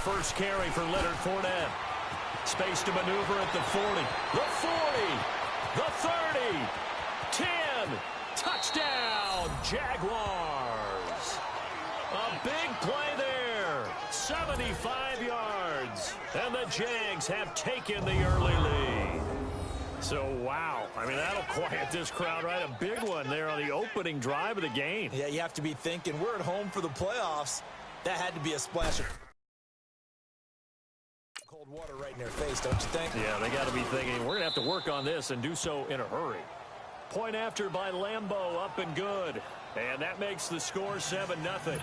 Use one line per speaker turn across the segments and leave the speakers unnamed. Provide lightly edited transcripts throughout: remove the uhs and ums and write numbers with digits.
first carry for Leonard Fournette. Space to maneuver at the 40. The 40. The 30. 10. Touchdown, Jaguars. A big play there. 75 yards. And the Jags have taken the early lead. So, wow. I mean, that'll quiet this crowd, right? A big one there on the opening drive of the game.
Yeah, you have to be thinking, we're at home for the playoffs. That had to be a splash of cold water right in their face, don't you think?
Yeah, they got to be thinking, we're going to have to work on this and do so in a hurry. Point after by Lambeau, up and good. And that makes the score 7-0.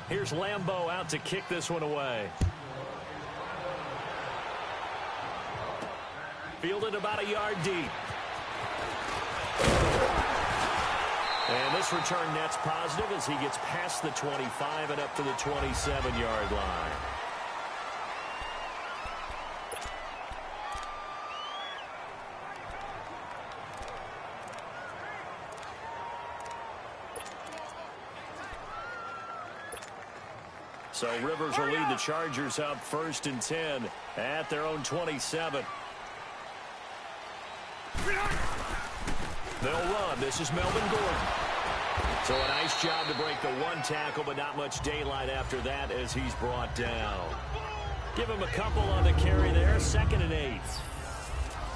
Here's Lambeau out to kick this one away. Fielded about a yard deep. And this return net's positive as he gets past the 25 and up to the 27-yard line. So Rivers will lead the Chargers up 1st and 10 at their own 27. They'll run. This is Melvin Gordon. So a nice job to break the one tackle, but not much daylight after that as he's brought down. Give him a couple on the carry there. 2nd and 8.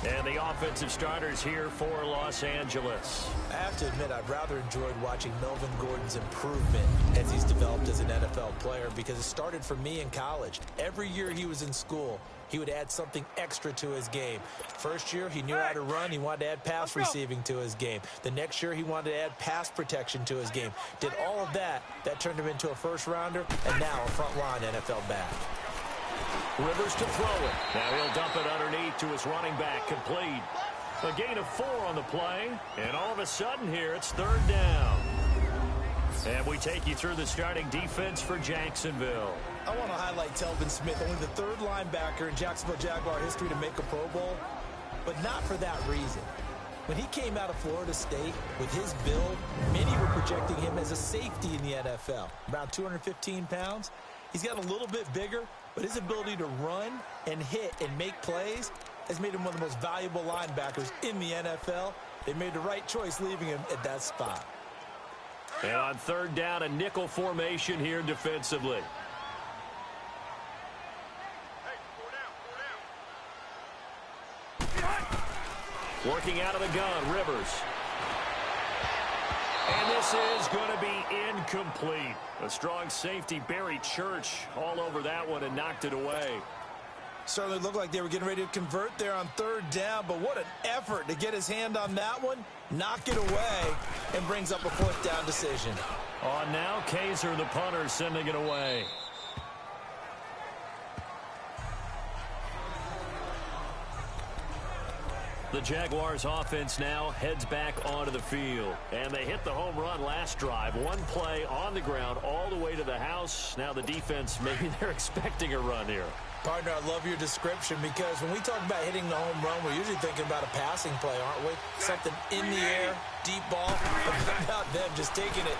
And the offensive starters here for Los Angeles.
I have to admit, I've rather enjoyed watching Melvin Gordon's improvement as he's developed as an NFL player because it started for me in college. Every year he was in school, he would add something extra to his game. First year, he knew how to run. He wanted to add pass receiving to his game. The next year, he wanted to add pass protection to his game. Did all of that. That turned him into a first-rounder, and now a front-line NFL back.
Rivers to throw it. Now he'll dump it underneath to his running back. Complete. A gain of 4 on the play. And all of a sudden here, it's 3rd down. And we take you through the starting defense for Jacksonville.
I want to highlight Telvin Smith, only the 3rd linebacker in Jacksonville Jaguar history to make a Pro Bowl, but not for that reason. When he came out of Florida State with his build, many were projecting him as a safety in the NFL. Around 215 pounds. He's gotten a little bit bigger, but his ability to run and hit and make plays has made him one of the most valuable linebackers in the NFL. They made the right choice leaving him at that spot.
And on 3rd down, a nickel formation here defensively. Working out of the gun, Rivers. And this is going to be incomplete. A strong safety, Barry Church, all over that one and knocked it away.
Certainly looked like they were getting ready to convert there on 3rd down, but what an effort to get his hand on that one, knock it away, and brings up a 4th down decision.
On now, Kaiser, the punter, sending it away. The Jaguars offense now heads back onto the field. And they hit the home run last drive. One play on the ground all the way to the house. Now the defense, maybe they're expecting a run here.
Partner, I love your description because when we talk about hitting the home run, we're usually thinking about a passing play, aren't we? Something in the air, deep ball. About them just taking it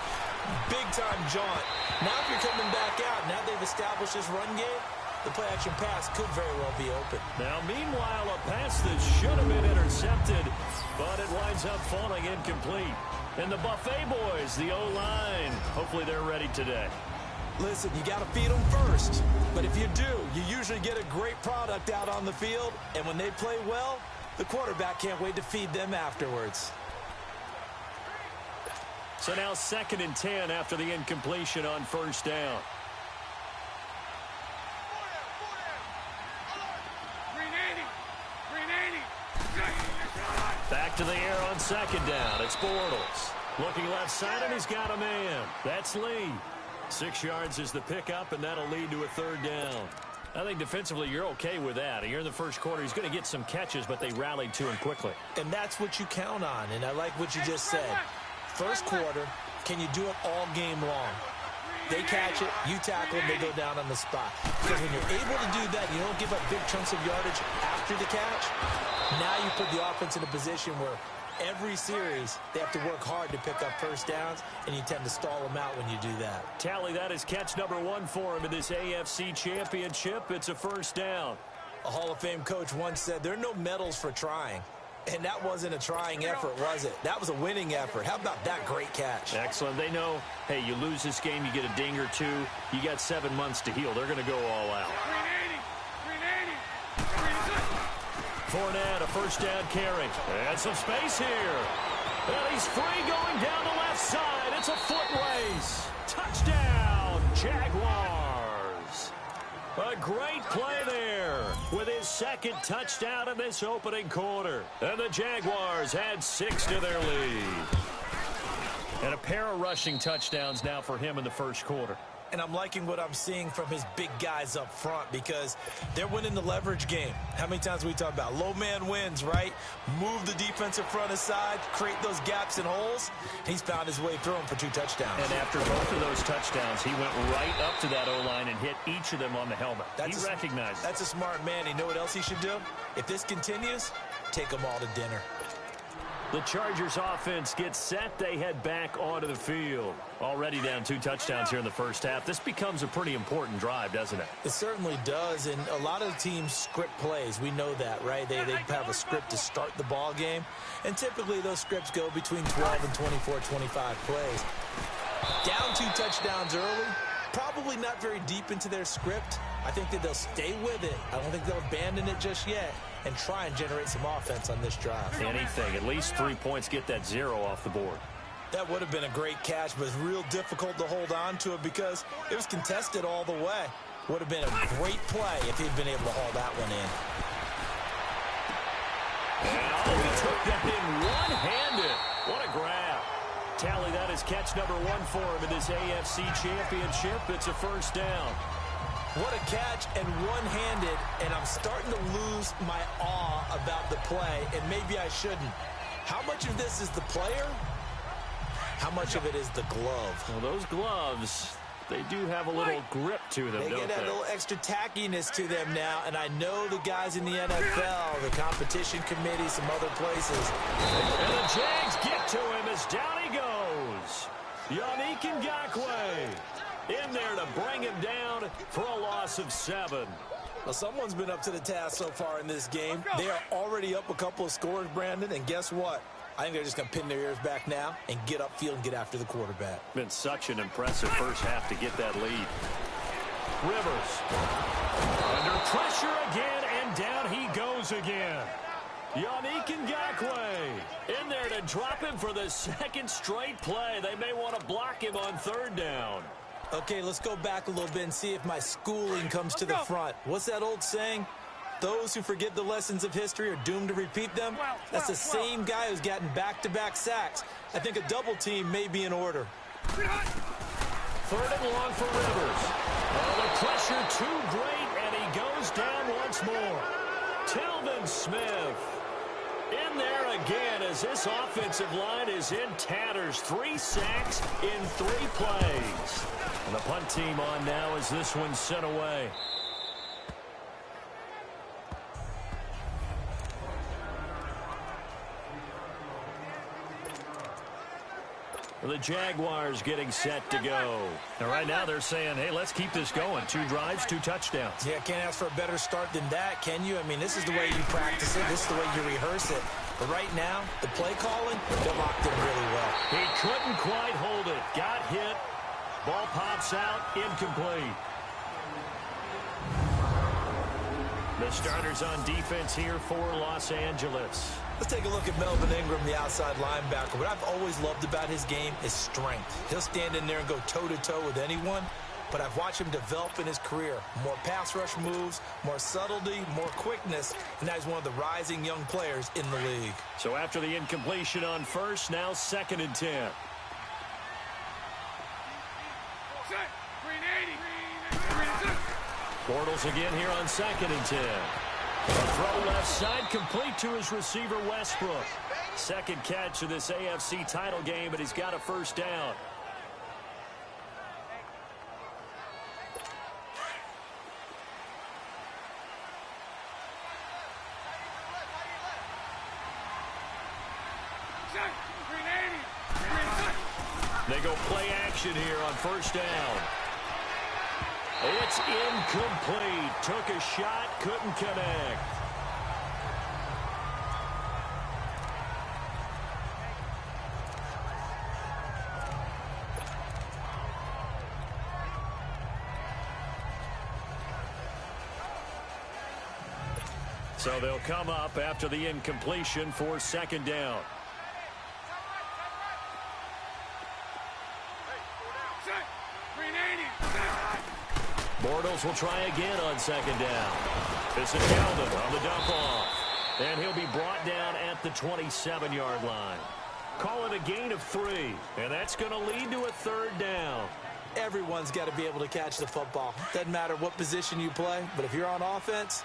big-time jaunt. Now if you're coming back out, now they've established this run game, the play-action pass could very well be open.
Now, meanwhile, a pass that should have been intercepted, but it winds up falling incomplete. And the Buffet boys, the O-line, hopefully they're ready today.
Listen, you got to feed them first. But if you do, you usually get a great product out on the field. And when they play well, the quarterback can't wait to feed them afterwards.
So now 2nd and 10 after the incompletion on 1st down. Back to the air on 2nd down. It's Bortles. Looking left side, and he's got a man. That's Lee. 6 yards is the pickup, and that'll lead to a 3rd down. I think defensively you're okay with that. Here in the first quarter, he's going to get some catches, but they rallied to him quickly.
And that's what you count on, and I like what you just said. First quarter, can you do it all game long? They catch it, you tackle them, they go down on the spot. Because when you're able to do that, you don't give up big chunks of yardage after the catch. Now you put the offense in a position where Every series, they have to work hard to pick up first downs, and you tend to stall them out when you do that.
Tally, that is catch number 1 for him in this AFC Championship. It's a first down.
A Hall of Fame coach once said, there are no medals for trying. And that wasn't a trying effort, was it? That was a winning effort. How about that great catch?
Excellent. They know, hey, you lose this game, you get a ding or two. You got 7 months to heal. They're going to go all out. 380. Fournette, a first down carry. And some space here. And he's free going down the left side. It's a foot race. Touchdown, Jaguars. A great play there with his second touchdown in this opening quarter. And the Jaguars add 6 to their lead. And a pair of rushing touchdowns now for him in the first quarter.
And I'm liking what I'm seeing from his big guys up front because they're winning the leverage game. How many times we talk about low man wins, right? Move the defensive front aside, create those gaps and holes. He's found his way through them for 2 touchdowns.
And after both of those touchdowns, he went right up to that O-line and hit each of them on the helmet. He recognized it.
That's a smart man. You know what else he should do? If this continues, take them all to dinner.
The Chargers offense gets set. They head back onto the field. Already down 2 touchdowns here in the first half. This becomes a pretty important drive, doesn't it?
It certainly does, and a lot of teams script plays. We know that, right? They have a script to start the ball game, and typically those scripts go between 12 and 24, 25 plays. Down 2 touchdowns early, probably not very deep into their script. I think that they'll stay with it. I don't think they'll abandon it just yet and try and generate some offense on this drive.
Anything. At least 3 points, get that 0 off the board.
That would have been a great catch, but it's real difficult to hold on to it because it was contested all the way. Would have been a great play if he'd been able to haul that one in.
And he took that in one-handed. What a grab. Tally, that is catch number 1 for him in this AFC Championship. It's a first down.
What a catch and one-handed, and I'm starting to lose my awe about the play, and maybe I shouldn't. How much of this is the player? How much of it is the glove?
Well, those gloves, they do have a little grip to them, don't they?
They get a little extra tackiness to them now, and I know the guys in the NFL, the competition committee, some other places.
And the Jags get to him as down he goes. Yannick Ngakoue in there to bring him down for a loss of 7.
Well, someone's been up to the task so far in this game. They are already up a couple of scores, Brandon, and guess what? I think they're just going to pin their ears back now and get upfield and get after the quarterback.
Been such an impressive first half to get that lead. Rivers under pressure again, and down he goes again. Yannick Ngakoue in there to drop him for the second straight play. They may want to block him on 3rd down.
Okay, let's go back a little bit and see if my schooling comes to the front. What's that old saying? Those who forget the lessons of history are doomed to repeat them. That's the same guy who's gotten back-to-back sacks. I think a double team may be in order.
3rd and long for Rivers. Oh, the pressure too great, and he goes down once more. Telvin Smith in there again as this offensive line is in tatters. 3 sacks in 3 plays. And the punt team on now as this one's sent away. The Jaguars getting set to go. And right now they're saying, hey, let's keep this going. 2 drives, 2 touchdowns.
Yeah, can't ask for a better start than that, can you? I mean, this is the way you practice it. This is the way you rehearse it. But right now, the play calling, they're locked in really well.
He couldn't quite hold it. Got hit. Ball pops out, incomplete. The starters on defense here for Los Angeles.
Let's take a look at Melvin Ingram, the outside linebacker. What I've always loved about his game is strength. He'll stand in there and go toe-to-toe with anyone, but I've watched him develop in his career. More pass rush moves, more subtlety, more quickness, and now he's one of the rising young players in the league.
So after the incompletion on 1st, now 2nd and 10. Bortles again here on 2nd and 10. A throw left side, complete to his receiver, Westbrook. Second catch of this AFC title game, and he's got a first down. They go play action here on first down. It's incomplete. Took a shot, couldn't connect. So they'll come up after the incompletion for second down. Bortles will try again on second down. This is Yeldon on the dump off. And he'll be brought down at the 27-yard line. Call it a gain of 3. And that's going to lead to a third down.
Everyone's got to be able to catch the football. Doesn't matter what position you play, but if you're on offense,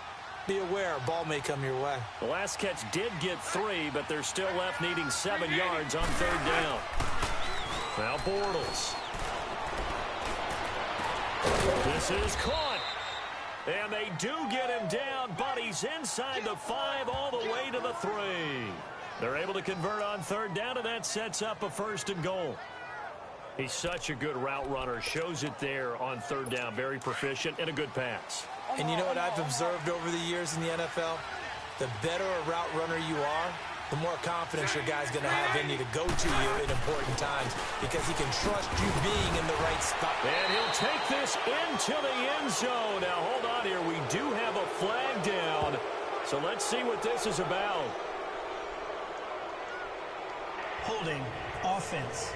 be aware a ball may come your way.
The last catch did get 3, but they're still left needing 7 yards on third down. Now Bortles. This is caught. And they do get him down, but he's inside the 5 all the way to the 3. They're able to convert on third down, and that sets up a first and goal. He's such a good route runner. Shows it there on third down. Very proficient and a good pass.
And you know what I've observed over the years in the NFL? The better a route runner you are, the more confidence your guy's going to have in you to go to you in important times because he can trust you being in the right spot.
And he'll take this into the end zone. Now, hold on here. We do have a flag down. So let's see what this is about.
Holding offense.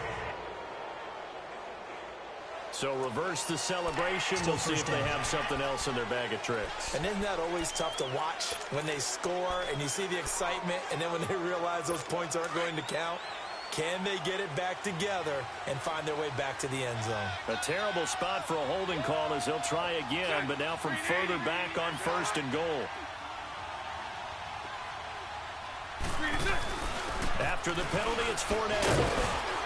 So reverse the celebration. We'll see if they have something else in their bag of tricks.
And isn't that always tough to watch when they score and you see the excitement and then when they realize those points aren't going to count? Can they get it back together and find their way back to the end zone?
A terrible spot for a holding call as they'll try again, but now from further back on first and goal. After the penalty, it's Fournette.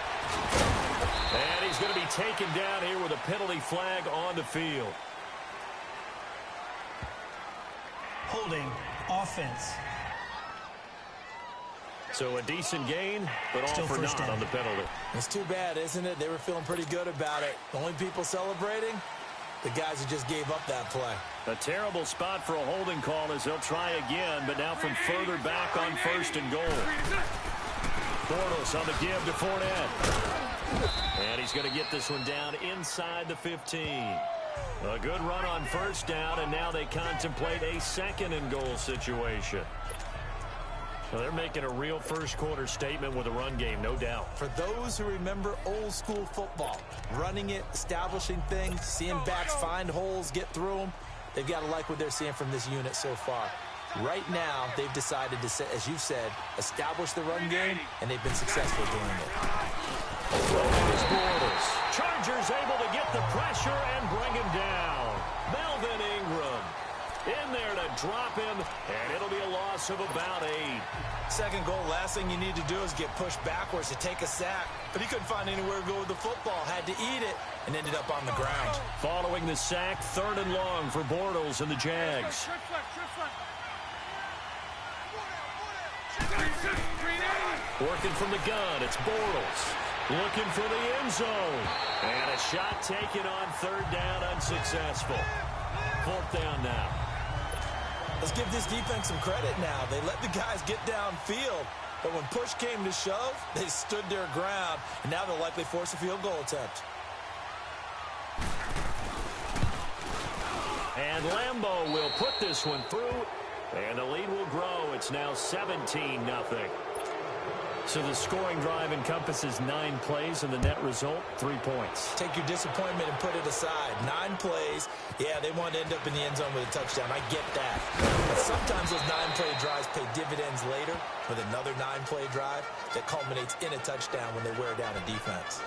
And he's going to be taken down here with a penalty flag on the field.
Holding offense.
So a decent gain, but all
Still
for
first
naught
down.
on the penalty.
It's too bad, isn't it? They were feeling pretty good about it. The only people celebrating, the guys who just gave up that play.
A terrible spot for a holding call as they'll try again, but now from further back on first and goal. Bortles on the give to Fournette. And he's going to get this one down inside the 15. A good run on first down, and now they contemplate a second and goal situation. Well, they're making a real first quarter statement with a run game, no doubt.
For those who remember old school football, running it, establishing things, seeing backs find holes, get through them, they've got to like what they're seeing from this unit so far. Right now, they've decided to, as you've said, establish the run game, and they've been successful doing it.
Chargers able to get the pressure and bring him down. Melvin Ingram in there to drop him, and it'll be a loss of about 8.
Second goal, last thing you need to do is get pushed backwards to take a sack. But he couldn't find anywhere to go with the football, had to eat it, and ended up on the ground.
Following the sack, third and long for Bortles and the Jags. Working from the gun, it's Bortles. Looking for the end zone. And a shot taken on third down, unsuccessful. Fourth down now.
Let's give this defense some credit now. They let the guys get downfield. But when push came to shove, they stood their ground. And now they'll likely force a field goal attempt.
And Lambeau will put this one through. And the lead will grow. It's now 17-0. So the scoring drive encompasses 9 plays, and the net result, 3 points.
Take your disappointment and put it aside. 9 plays. Yeah, they want to end up in the end zone with a touchdown. I get that. But sometimes those 9-play drives pay dividends later with another 9-play drive that culminates in a touchdown when they wear down a defense.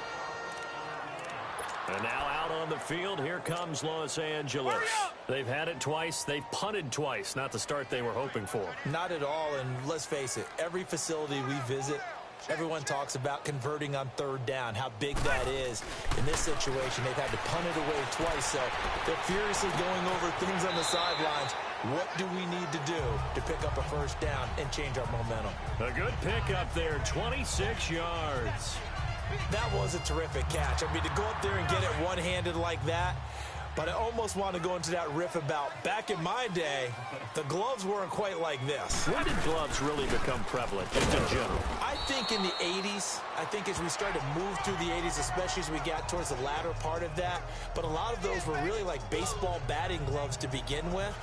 And now out on the field, here comes Los Angeles. They've had it twice. They've punted twice. Not the start they were hoping for.
Not at all, and let's face it, every facility we visit, everyone talks about converting on third down, how big that is. In this situation, they've had to punt it away twice, so they're furiously going over things on the sidelines. What do we need to do to pick up a first down and change our momentum?
A good pickup there, 26 yards.
That was a terrific catch. I mean, to go up there and get it one-handed like that, but I almost want to go into that riff about back in my day, the gloves weren't quite like this.
When did gloves really become prevalent, just in general?
I think in the 80s. I think as we started to move through the 80s, especially as we got towards the latter part of that. But a lot of those were really like baseball batting gloves to begin with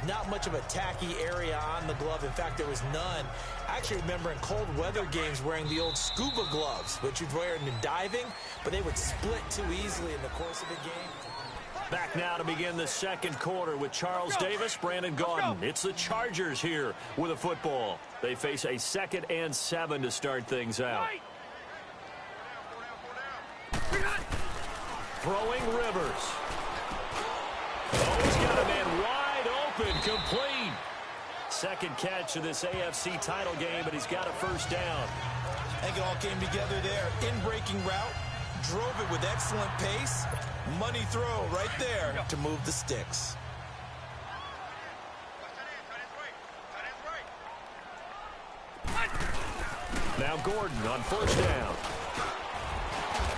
not much of a tacky area on the glove. In fact, there was none. I actually remember in cold weather games wearing the old scuba gloves, which you'd wear in diving, but they would split too easily in the course of a game.
Back now to begin the second quarter with Charles Davis, Brandon Gaudin. It's the Chargers here with a football. They face a 2nd and 7 to start things out. Throwing Rivers. Oh, he's got a man wide open, complete. Second catch of this AFC title game, but he's got a first down.
I think it all came together there. In-breaking route, drove it with excellent pace. Money throw right there to move the sticks.
Now Gordon on first down.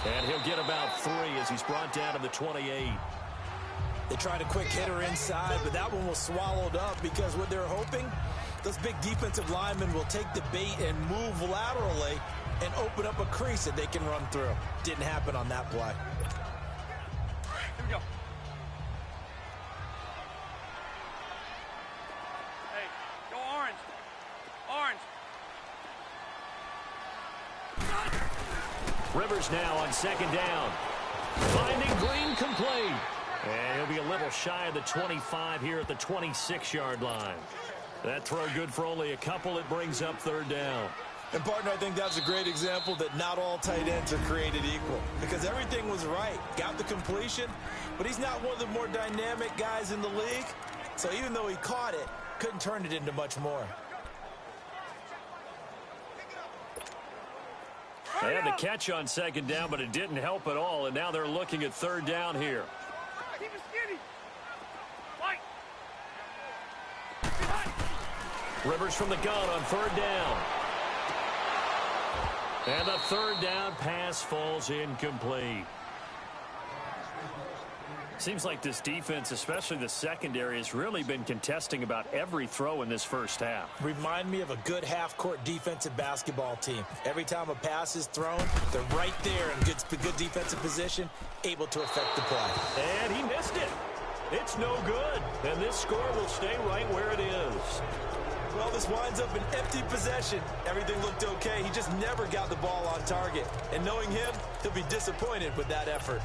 And he'll get about 3 as he's brought down to the 28.
They tried a quick hitter inside, but that one was swallowed up because what they're hoping, those big defensive linemen will take the bait and move laterally and open up a crease that they can run through. Didn't happen on that play.
Here we go. Hey, go orange. Orange.
Rivers now on second down. Finding Green complete. And he'll be a little shy of the 25 here at the 26-yard line. That throw good for only a couple. It brings up third down.
And, partner, I think that's a great example that not all tight ends are created equal. Because everything was right. Got the completion, but he's not one of the more dynamic guys in the league. So even though he caught it, couldn't turn it into much more.
They had the catch on second down, but it didn't help at all. And now they're looking at third down here.
Keep it skinny. Fight.
Rivers from the gun on third down. And the third down pass falls incomplete. Seems like this defense, especially the secondary, has really been contesting about every throw in this first half.
Remind me of a good half-court defensive basketball team. Every time a pass is thrown, they're right there in good defensive position, able to affect the play.
And he missed it. It's no good. And this score will stay right where it is.
Well, this winds up an empty possession. Everything looked okay. He just never got the ball on target. And knowing him, he'll be disappointed with that effort.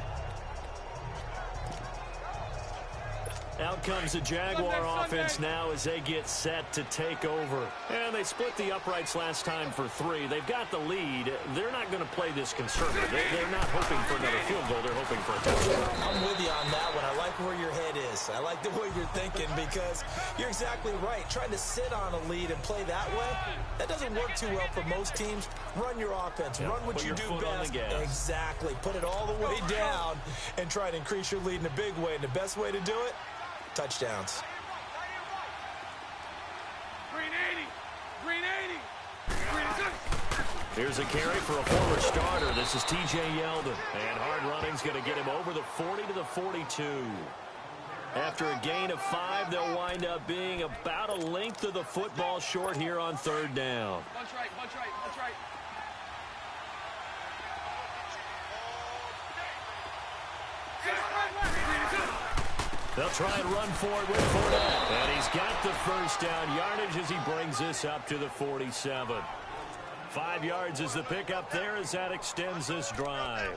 Out comes the Jaguar offense now as they get set to take over. And they split the uprights last time for 3. They've got the lead. They're not going to play this conservative. They're not hoping for another field goal. They're hoping for a touchdown.
I'm with you on that one. I like where your head is. I like the way you're thinking because you're exactly right. Trying to sit on a lead and play that way, that doesn't work too well for most teams. Run your offense. Run what you do best. Exactly. Put it all the way down and try to increase your lead in a big way. And the best way to do it, touchdowns.
Green 80. Green 80. Green 80.
Here's a carry for a former starter. This is T.J. Yeldon. And hard running's going to get him over the 40 to the 42. After a gain of 5, they'll wind up being about a length of the football short here on third down.
Bunch right, bunch right, bunch right.
They'll try and run for it with Fournette. And he's got the first down yardage as he brings this up to the 47. 5 yards is the pickup there as that extends this drive.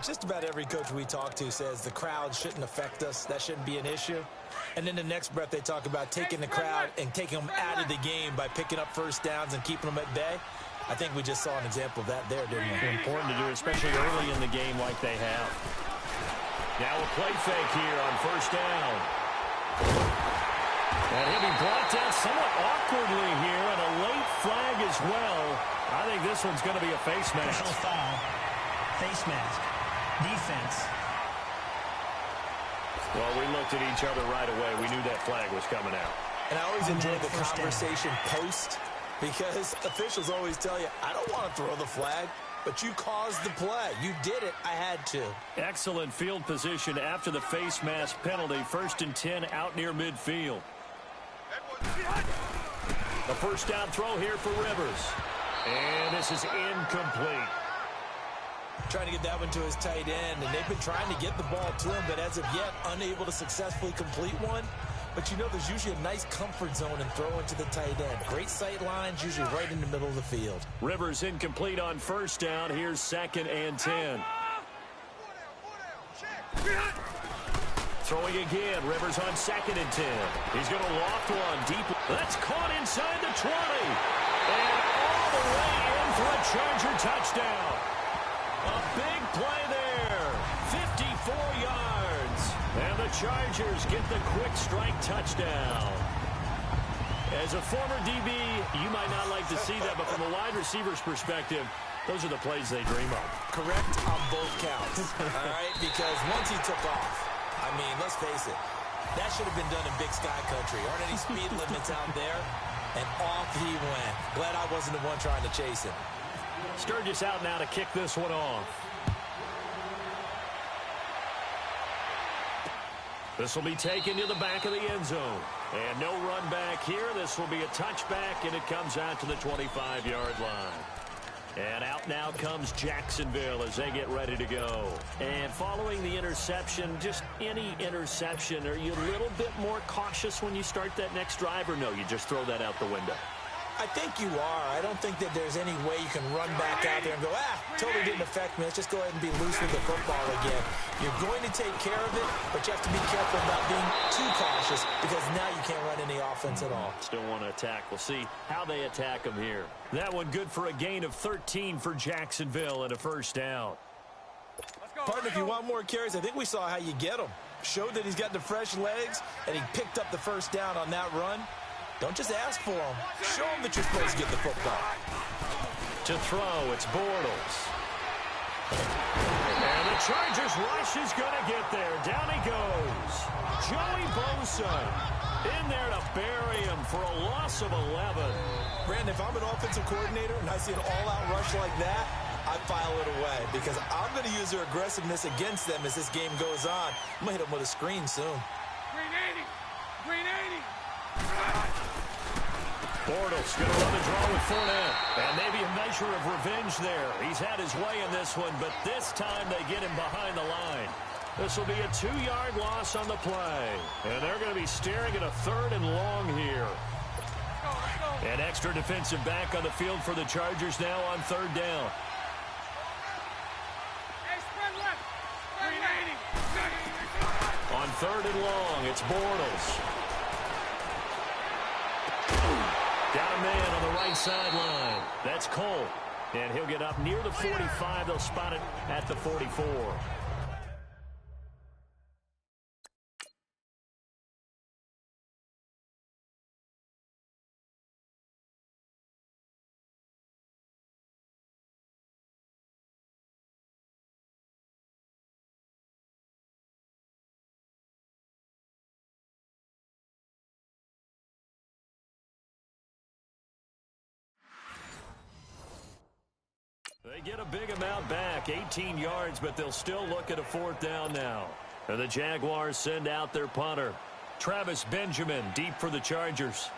Just about every coach we talk to says the crowd shouldn't affect us. That shouldn't be an issue. And in the next breath, they talk about taking the crowd and taking them out of the game by picking up first downs and keeping them at bay. I think we just saw an example of that there, didn't we?
Important to do, especially early in the game like they have. Now a play fake here on first down. And he'll be brought down somewhat awkwardly here, and a late flag as well. I think this one's going to be a face mask.
Personal foul, face mask, defense.
Well, we looked at each other right away. We knew that flag was coming out.
And I always enjoy the conversation post because officials always tell you, I don't want to throw the flag. but you caused the play. You did it. I had to.
Excellent field position after the face mask penalty. 1st and 10 out near midfield. The first down throw here for Rivers. And this is incomplete.
Trying to get that one to his tight end, and they've been trying to get the ball to him, but as of yet, unable to successfully complete one. But you know there's usually a nice comfort zone in throwing to the tight end. Great sight lines, usually right in the middle of the field.
Rivers incomplete on first down. Here's 2nd and 10. Throwing again. Rivers on 2nd and 10. He's going to loft one deep. That's caught inside the 20. And all the way in for a Charger touchdown. A big play there. 54 yards. And the Chargers get the quick strike touchdown. As a former DB, you might not like to see that, but from a wide receiver's perspective, those are the plays they dream of.
Correct on both counts. All right, because once he took off, I mean, let's face it, that should have been done in Big Sky Country. Aren't any speed limits out there? And off he went. Glad I wasn't the one trying to chase him.
Sturgis out now to kick this one off. This will be taken to the back of the end zone. And no run back here. This will be a touchback, and it comes out to the 25-yard line. And out now comes Jacksonville as they get ready to go. And following the interception, just any interception, are you a little bit more cautious when you start that next drive, or no, you just throw that out the window?
I think you are. I don't think that there's any way you can run back out there and go, totally didn't affect me. Let's just go ahead and be loose with the football again. You're going to take care of it, but you have to be careful about being too cautious because now you can't run any offense at all.
Still want to attack. We'll see how they attack them here. That one good for a gain of 13 for Jacksonville and a first down.
Partner, if you want more carries, I think we saw how you get them. Showed that he's got the fresh legs, and he picked up the first down on that run. Don't just ask for them. Show them that you're supposed to get the football.
To throw, it's Bortles. And the Chargers rush is going to get there. Down he goes. Joey Bosa in there to bury him for a loss of 11.
Brandon, if I'm an offensive coordinator and I see an all-out rush like that, I file it away because I'm going to use their aggressiveness against them as this game goes on. I'm going to hit them with a screen soon.
Green 80. Green 80.
Bortles going to run the draw with Fournette. And maybe a measure of revenge there. He's had his way in this one, but this time they get him behind the line. This will be a 2-yard loss on the play. And they're going to be staring at a 3rd and long here. An extra defensive back on the field for the Chargers now on 3rd down.
Hey, spread left. Green 80.
On 3rd and long, it's Bortles. Got a man on the right sideline. That's Cole. And he'll get up near the 45. They'll spot it at the 44. They get a big amount back, 18 yards, but they'll still look at a 4th down now. And the Jaguars send out their punter. Travis Benjamin deep for the Chargers.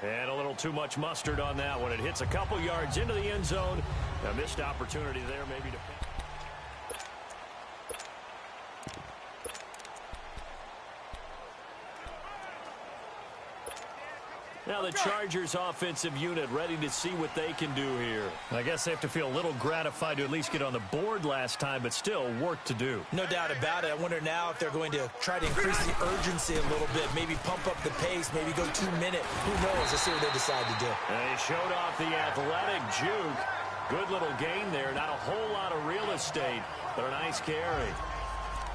And a little too much mustard on that one. It hits a couple yards into the end zone. A missed opportunity there maybe to... Now the Chargers offensive unit ready to see what they can do here. I guess they have to feel a little gratified to at least get on the board last time, but still work to do.
No doubt about it. I wonder now if they're going to try to increase the urgency a little bit, maybe pump up the pace, maybe go 2-minute. Who knows? Let's see what they decide to do.
And they showed off the athletic juke. Good little gain there. Not a whole lot of real estate, but a nice carry.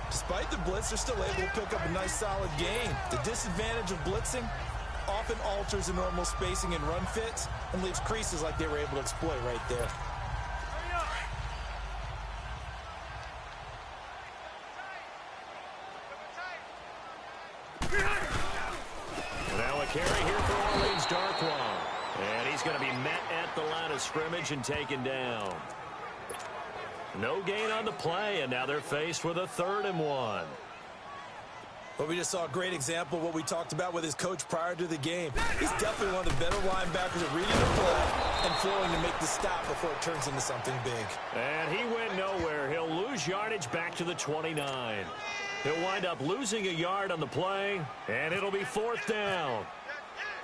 Despite the blitz, they're still able to pick up a nice solid gain. The disadvantage of blitzing often alters the normal spacing and run fits and leaves creases like they were able to exploit right there.
carry here for Orleans Darkwa. And he's going to be met at the line of scrimmage and taken down. No gain on the play, and now they're faced with a 3rd and 1.
Well, we just saw a great example of what we talked about with his coach prior to the game. He's definitely one of the better linebackers at reading the play and flowing to make the stop before it turns into something big.
And he went nowhere. He'll lose yardage back to the 29. He'll wind up losing a yard on the play, and it'll be 4th down.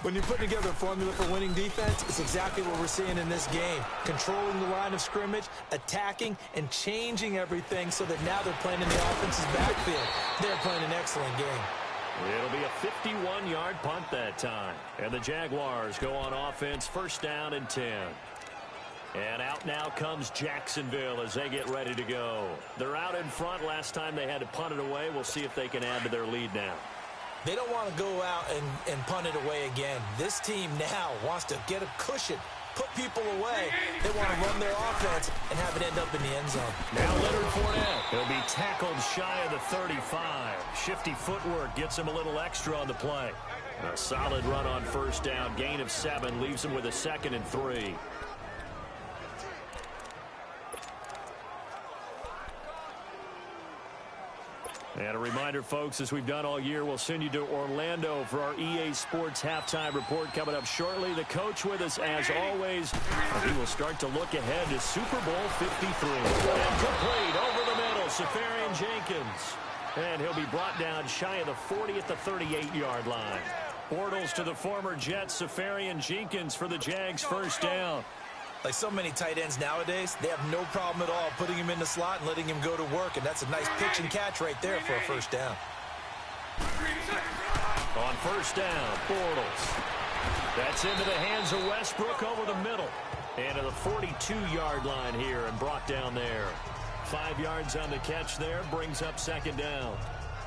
When you put together a formula for winning defense, it's exactly what we're seeing in this game. Controlling the line of scrimmage, attacking, and changing everything so that now they're playing in the offense's backfield. They're playing an excellent game.
It'll be a 51-yard punt that time. And the Jaguars go on offense, 1st down and 10. And out now comes Jacksonville as they get ready to go. They're out in front. Last time they had to punt it away. We'll see if they can add to their lead now.
They don't want to go out and punt it away again. This team now wants to get a cushion, put people away. They want to run their offense and have it end up in the end zone.
Now Leonard Fournette. He'll be tackled shy of the 35. Shifty footwork gets him a little extra on the play. A solid run on 1st down. Gain of 7 leaves him with a 2nd and 3. And a reminder, folks, as we've done all year, we'll send you to Orlando for our EA Sports halftime report coming up shortly. The coach with us, as always. He will start to look ahead to Super Bowl 53. And complete over the middle, Safarian Jenkins. And he'll be brought down shy of the 40 at the 38-yard line. Bortles to the former Jets, Safarian Jenkins for the Jags' 1st down.
Like so many tight ends nowadays, they have no problem at all putting him in the slot and letting him go to work, and that's a nice pitch and catch right there for a 1st down.
On 1st down, Bortles. That's into the hands of Westbrook over the middle. And to the 42-yard line here and brought down there. 5 yards on the catch there, brings up 2nd down.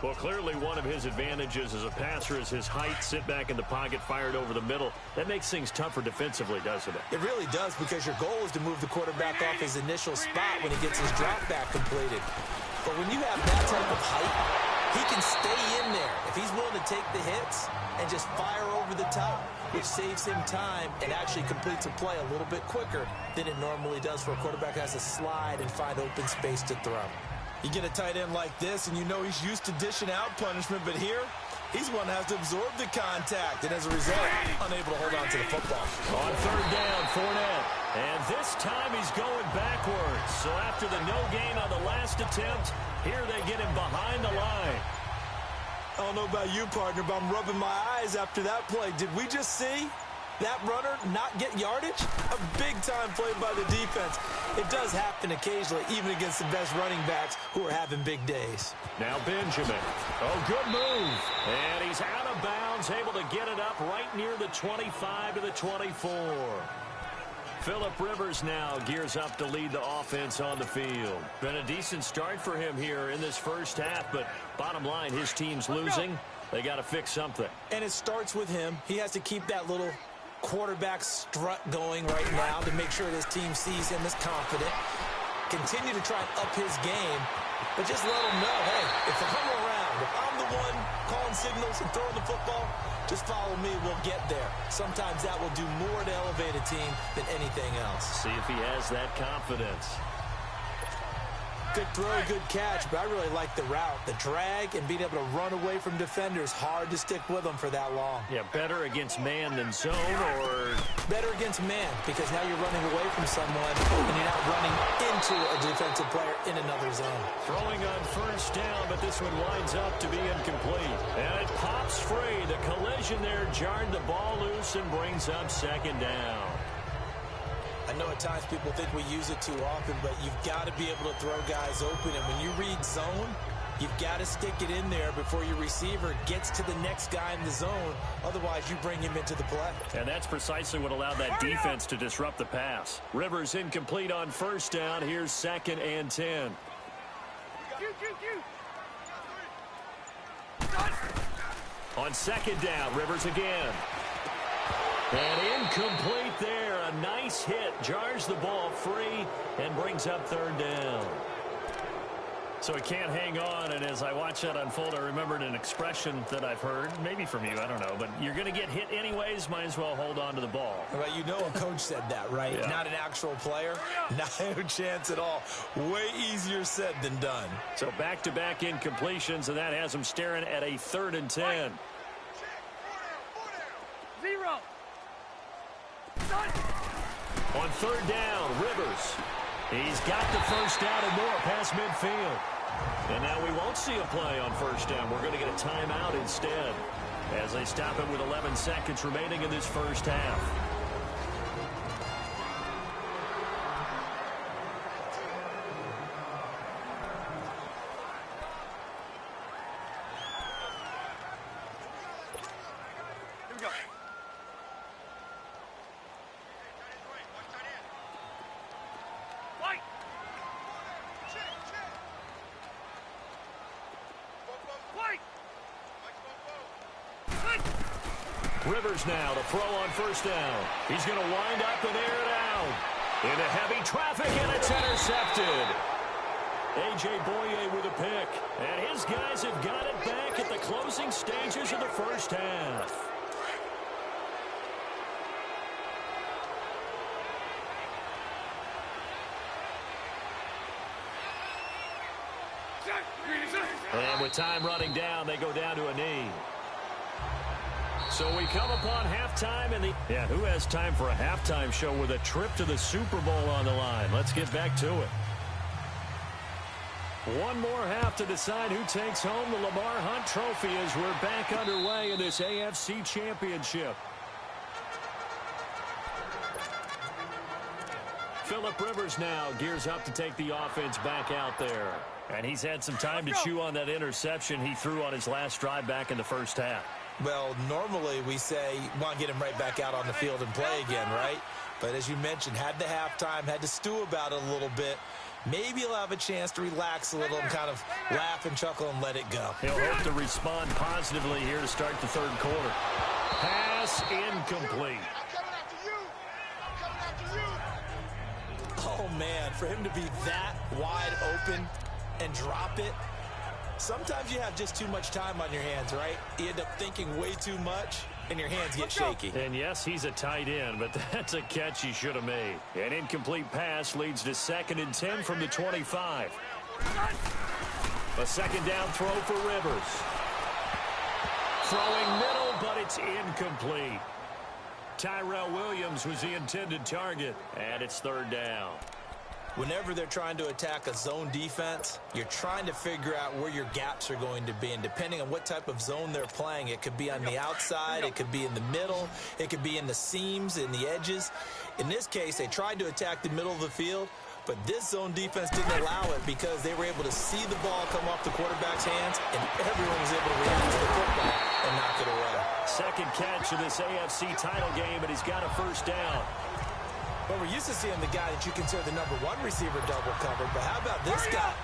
Well, clearly one of his advantages as a passer is his height, sit back in the pocket, fired over the middle. That makes things tougher defensively, doesn't it?
It really does, because your goal is to move the quarterback off his initial spot when he gets his drop back completed. But when you have that type of height, he can stay in there if he's willing to take the hits and just fire over the top, which saves him time and actually completes a play a little bit quicker than it normally does for a quarterback who has to slide and find open space to throw. You get a tight end like this, and you know he's used to dishing out punishment, but here, he's one that has to absorb the contact, and as a result, unable to hold on to the football.
On 3rd down, Fournette. And this time he's going backwards. So after the no gain on the last attempt, here they get him behind the line.
I don't know about you, partner, but I'm rubbing my eyes after that play. Did we just see that runner not get yardage? A big-time play by the defense. It does happen occasionally, even against the best running backs who are having big days.
Now Benjamin. Oh, good move. And he's out of bounds, able to get it up right near the 25 to the 24. Phillip Rivers now gears up to lead the offense on the field. Been a decent start for him here in this 1st half, but bottom line, his team's losing. They got to fix something.
And it starts with him. He has to keep that little quarterback strut going right now to make sure his team sees him as confident. Continue to try and up his game, but just let him know, hey, if I'm around, if I'm the one calling signals and throwing the football, just follow me, we'll get there. Sometimes that will do more to elevate a team than anything else.
See if he has that confidence.
Good throw, good catch, but I really like the route. The drag and being able to run away from defenders, hard to stick with them for that long.
Yeah, better against man than zone, or?
Better against man, because now you're running away from someone and you're not running into a defensive player in another zone.
Throwing on 1st down, but this one winds up to be incomplete. And it pops free. The collision there jarred the ball loose and brings up 2nd down.
I know at times people think we use it too often, but you've got to be able to throw guys open. And when you read zone, you've got to stick it in there before your receiver gets to the next guy in the zone. Otherwise, you bring him into the play.
And that's precisely what allowed that defense to disrupt the pass. Rivers incomplete on 1st down. Here's 2nd and 10. On 2nd down, Rivers again. And incomplete there. A nice hit. Jars the ball free and brings up 3rd down. So he can't hang on, and as I watch that unfold, I remembered an expression that I've heard, maybe from you, I don't know, but you're going to get hit anyways, might as well hold on to the ball.
Well, you know a coach said that, right?
Yeah. Not
an actual player. No chance at all. Way easier said than done.
So back-to-back incompletions, and that has him staring at a 3rd and 10.
0.
On 3rd down, Rivers. He's got the first down and more past midfield. And now we won't see a play on 1st down. We're going to get a timeout instead as they stop it with 11 seconds remaining in this 1st half.
Here we go.
Rivers now to throw on 1st down. He's going to wind up and air it out. Into heavy traffic, and it's intercepted. A.J. Boye with a pick. And his guys have got it back at the closing stages of the 1st half. And with time running down, they go down to a knee. So we come upon halftime, and who has time for a halftime show with a trip to the Super Bowl on the line? Let's get back to it. One more half to decide who takes home the Lamar Hunt Trophy as we're back underway in this AFC Championship. Phillip Rivers now gears up to take the offense back out there. And he's had some time to chew on that interception he threw on his last drive back in the 1st half.
Well, normally we say, want to get him right back out on the field and play again, right? But as you mentioned, had the halftime, had to stew about it a little bit. Maybe he'll have a chance to relax a little and kind of laugh and chuckle and let it go.
He'll hope to respond positively here to start the 3rd quarter. Pass incomplete.
Oh, man, for him to be that wide open and drop it. Sometimes you have just too much time on your hands, right? You end up thinking way too much, and your hands get shaky.
And yes, he's a tight end, but that's a catch he should have made. An incomplete pass leads to 2nd and 10 from the 25. A 2nd down throw for Rivers. Throwing middle, but it's incomplete. Tyrell Williams was the intended target, and it's 3rd down.
Whenever they're trying to attack a zone defense, you're trying to figure out where your gaps are going to be. And depending on what type of zone they're playing, it could be on the outside, it could be in the middle, it could be in the seams, in the edges. In this case, they tried to attack the middle of the field, but this zone defense didn't allow it because they were able to see the ball come off the quarterback's hands, and everyone was able to react to the football and knock it away.
2nd catch of this AFC title game, and he's got a 1st down.
Well, we're used to seeing the guy that you consider the number 1 receiver double covered, but how about this guy?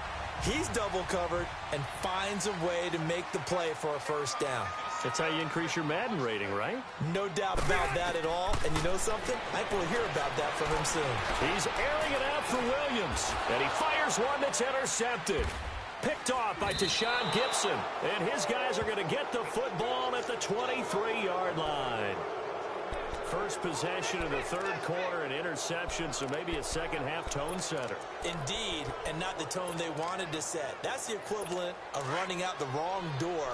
He's double covered and finds a way to make the play for a 1st down.
That's how you increase your Madden rating, right?
No doubt about that at all. And you know something? I think we'll hear about that from him soon.
He's airing it out for Williams, and he fires one that's intercepted. Picked off by Tashawn Gibson, and his guys are going to get the football at the 23-yard line. First possession of the 3rd quarter, an interception, so maybe a 2nd half tone setter.
Indeed, and not the tone they wanted to set. That's the equivalent of running out the wrong door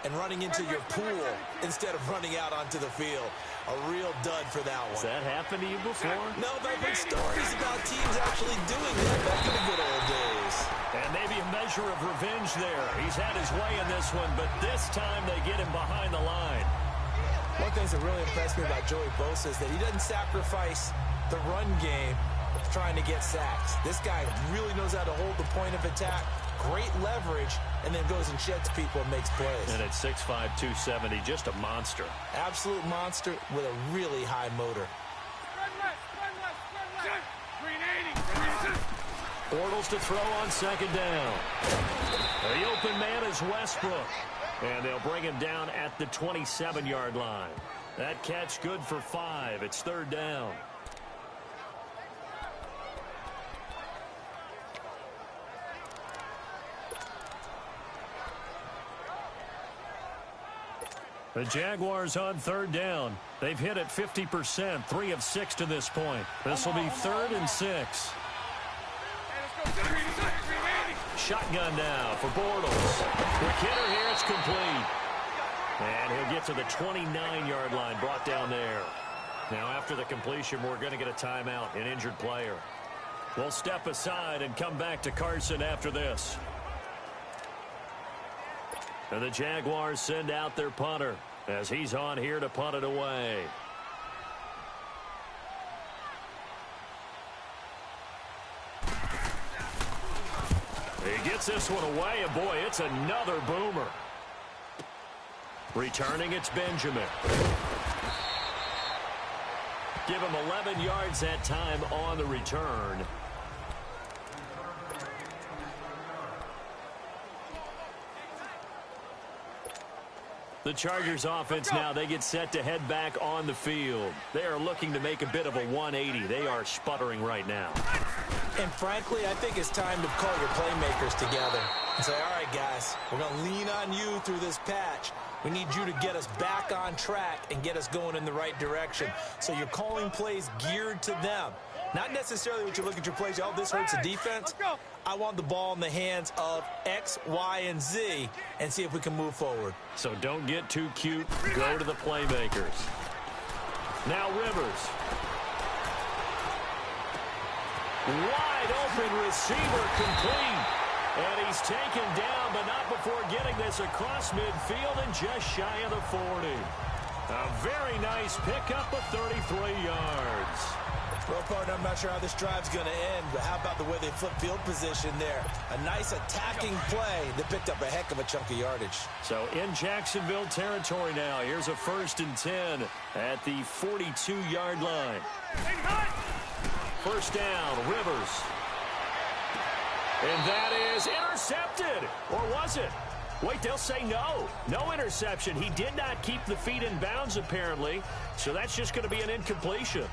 and running into your pool instead of running out onto the field. A real dud for that one.
Has that happened to you before?
No, but I've heard stories about teams actually doing that back in the good old days.
And maybe a measure of revenge there. He's had his way in this one, but this time they get him behind the line.
One thing that really impressed me about Joey Bosa is that he doesn't sacrifice the run game trying to get sacks. This guy really knows how to hold the point of attack, great leverage, and then goes and sheds people and makes plays.
And at 6'5", 270, just a monster.
Absolute monster with a really high motor.
Bortles to throw on 2nd down. The open man is Westbrook. And they'll bring him down at the 27-yard line. That catch good for 5. It's 3rd down. The Jaguars on third down. They've hit it 50%, 3 of 6 to this point. This will be 3rd and 6. Shotgun now for Bortles. The kidder here, it's complete. And he'll get to the 29-yard line, brought down there. Now after the completion, we're going to get a timeout, an injured player. We'll step aside and come back to Carson after this. And the Jaguars send out their punter as he's on here to punt it away. He gets this one away, and boy, it's another boomer. Returning, it's Benjamin. Give him 11 yards that time on the return. The Chargers offense now, they get set to head back on the field. They are looking to make a bit of a 180. They are sputtering right now.
And frankly, I think it's time to call your playmakers together and say, all right, guys, we're going to lean on you through this patch. We need you to get us back on track and get us going in the right direction. So you're calling plays geared to them. Not necessarily what you look at your plays, oh, this hurts the defense. I want the ball in the hands of X, Y, and Z and see if we can move forward.
So don't get too cute. Go to the playmakers. Now Rivers. Wide open receiver complete. And he's taken down, but not before getting this across midfield and just shy of the 40. A very nice pickup of 33 yards.
Well, partner, I'm not sure how this drive's going to end, but how about the way they flip field position there? A nice attacking play that picked up a heck of a chunk of yardage.
So in Jacksonville territory now. Here's a 1st and 10 at the 42-yard line. First down, Rivers. And that is intercepted. Or was it? Wait, they'll say no. No interception. He did not keep the feet in bounds, apparently. So that's just going to be an incompletion.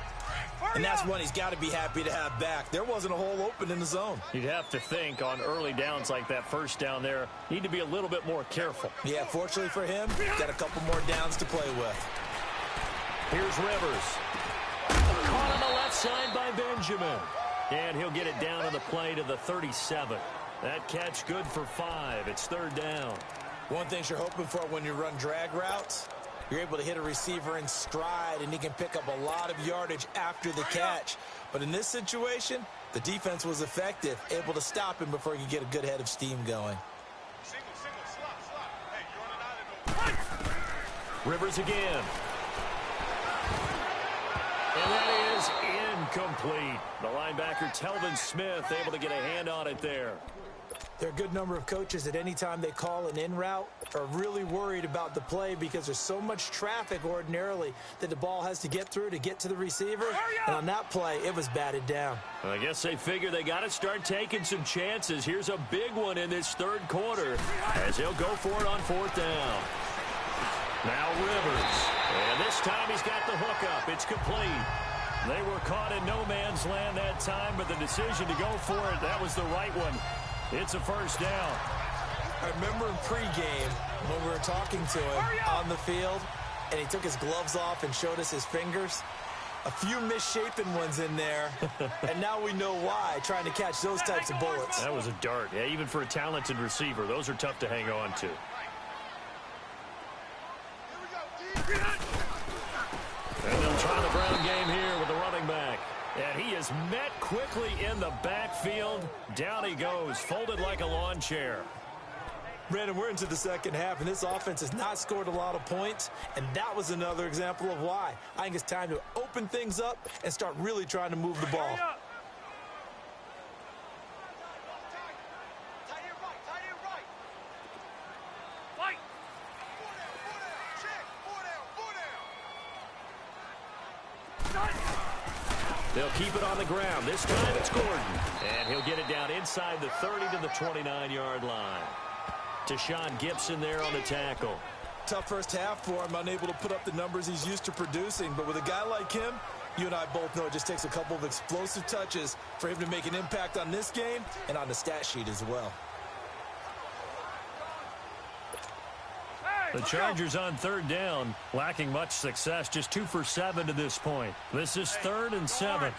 And that's one he's got to be happy to have back. There wasn't a hole open in the zone.
You'd have to think on early downs like that, first down there, need to be a little bit more careful.
Yeah, fortunately for him, got a couple more downs to play with.
Here's Rivers. Caught on the left side by Benjamin. And he'll get it down on the play to the 37. That catch good for 5. It's 3rd down.
One thing you're hoping for when you run drag routes, you're able to hit a receiver in stride, and he can pick up a lot of yardage after the catch. But in this situation, the defense was effective, able to stop him before he could get a good head of steam going.
Rivers again. And that is incomplete. The linebacker, Telvin Smith, able to get a hand on it there.
There are a good number of coaches at any time they call an in route are really worried about the play because there's so much traffic ordinarily that the ball has to get through to get to the receiver. And on that play, it was batted down.
Well, I guess they figure they got to start taking some chances. Here's a big one in this 3rd quarter as he'll go for it on 4th down. Now Rivers. And this time he's got the hook up. It's complete. They were caught in no man's land that time, but the decision to go for it, that was the right one. It's a 1st down.
I remember in pregame when we were talking to him on the field, and he took his gloves off and showed us his fingers. A few misshapen ones in there, and now we know why, trying to catch those types of bullets.
That was a dart. Yeah, even for a talented receiver, those are tough to hang on to. And they'll try the ground game here with the running back. And he is met quickly in the backfield. Down he goes, folded like a lawn chair.
Brandon, we're into the second half, and this offense has not scored a lot of points, and that was another example of why. I think it's time to open things up and start really trying to move the ball.
They'll keep it on the ground. This time it's Gordon. And he'll get it down inside the 30 to the 29-yard line. Deshaun Gibson there on the tackle.
Tough first half for him, unable to put up the numbers he's used to producing. But with a guy like him, you and I both know it just takes a couple of explosive touches for him to make an impact on this game and on the stat sheet as well.
Hey,
The Chargers on third down, lacking much success, just 2 for 7 to this point. This is 3rd and 7.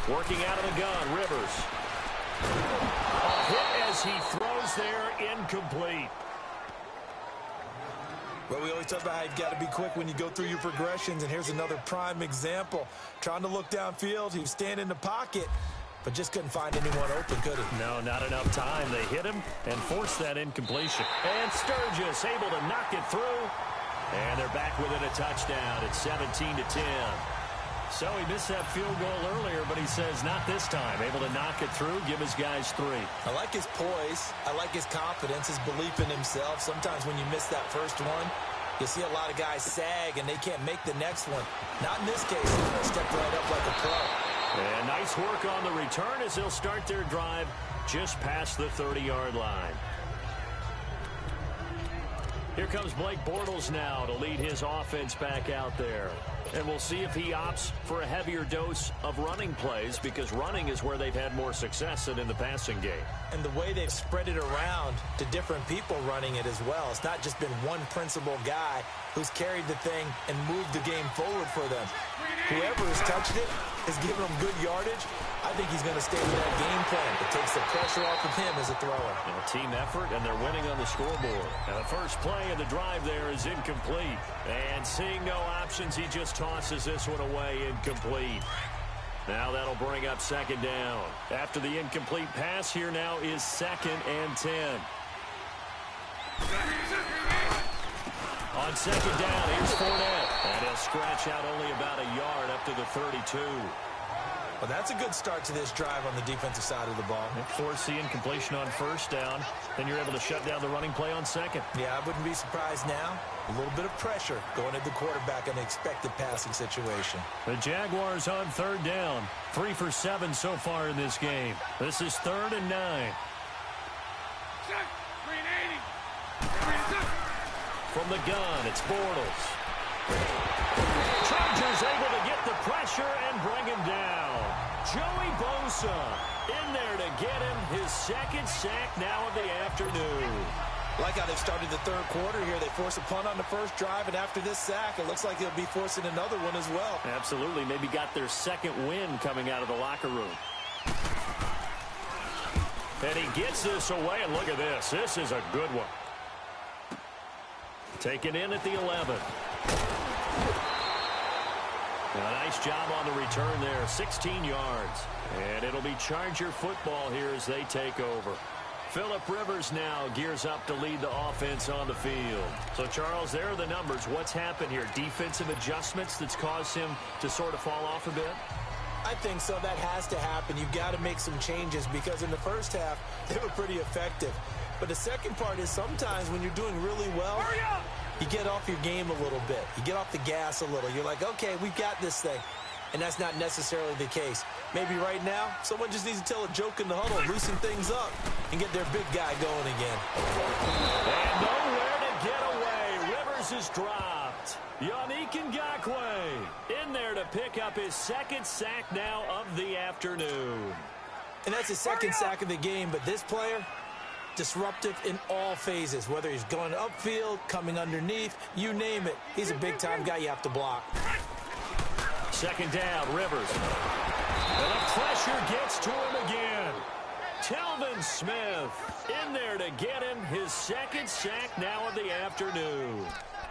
Working out of the gun, Rivers. A hit as he throws there, incomplete.
Well, we always talk about how you've got to be quick when you go through your progressions, and here's another prime example. Trying to look downfield, he was standing in the pocket, but just couldn't find anyone open, could he?
No, not enough time. They hit him and forced that incompletion. And Sturgis able to knock it through. And they're back within a touchdown. It's 17-10. So he missed that field goal earlier, but he says not this time. Able to knock it through, give his guys 3.
I like his poise. I like his confidence, his belief in himself. Sometimes when you miss that first one, you see a lot of guys sag and they can't make the next one. Not in this case. He's going to step right up like a pro.
And nice work on the return as they'll start their drive just past the 30-yard line. Here comes Blake Bortles now to lead his offense back out there. And we'll see if he opts for a heavier dose of running plays, because running is where they've had more success than in the passing game. And
the way they've spread it around to different people running it as well. It's not just been one principal guy who's carried the thing and moved the game forward for them. Whoever has touched it has given them good yardage. I think he's going to stay with that game plan. It takes the pressure off of him as a thrower.
And a team effort, and they're winning on the scoreboard. And the first play of the drive there is incomplete. And seeing no options, he just tosses this one away, incomplete. Now that'll bring up 2nd down. After the incomplete pass, here now is 2nd and 10. On 2nd down, here's Fournette. And he'll scratch out only about a yard up to the 32.
Well, that's a good start to this drive on the defensive side of the ball.
Force the incompletion on 1st down. Then you're able to shut down the running play on 2nd.
Yeah, I wouldn't be surprised now. A little bit of pressure going at the quarterback in an expected passing situation.
The Jaguars on 3rd down. 3 for 7 so far in this game. This is 3rd and 9. From the gun, it's Bortles. Chargers able to get the pressure and bring him down. Joey Bosa in there to get him his 2nd sack now of the afternoon.
Like how they've started the 3rd quarter here. They force a punt on the first drive, and after this sack, it looks like they'll be forcing another one as well.
Absolutely. Maybe got their 2nd win coming out of the locker room. And he gets this away, and look at this. This is a good one. Taken in at the 11. A nice job on the return there, 16 yards. And it'll be Charger football here as they take over. Phillip Rivers now gears up to lead the offense on the field. So, Charles, there are the numbers. What's happened here? Defensive adjustments that's caused him to sort of fall off a bit?
I think so. That has to happen. You've got to make some changes, because in the first half, they were pretty effective. But the second part is sometimes when you're doing really well, you get off your game a little bit. You get off the gas a little. You're like, okay, we've got this thing. And that's not necessarily the case. Maybe right now, someone just needs to tell a joke in the huddle, loosen things up, and get their big guy going again.
And nowhere to get away. Rivers is dropped. Yannick Ngakoue in there to pick up his 2nd sack now of the afternoon.
And that's his 2nd sack of the game, but this player, disruptive in all phases, whether he's going upfield, coming underneath, you name it. He's a big-time guy you have to block.
2nd down, Rivers. And the pressure gets to him again. Telvin Smith in there to get him his 2nd sack now of the afternoon.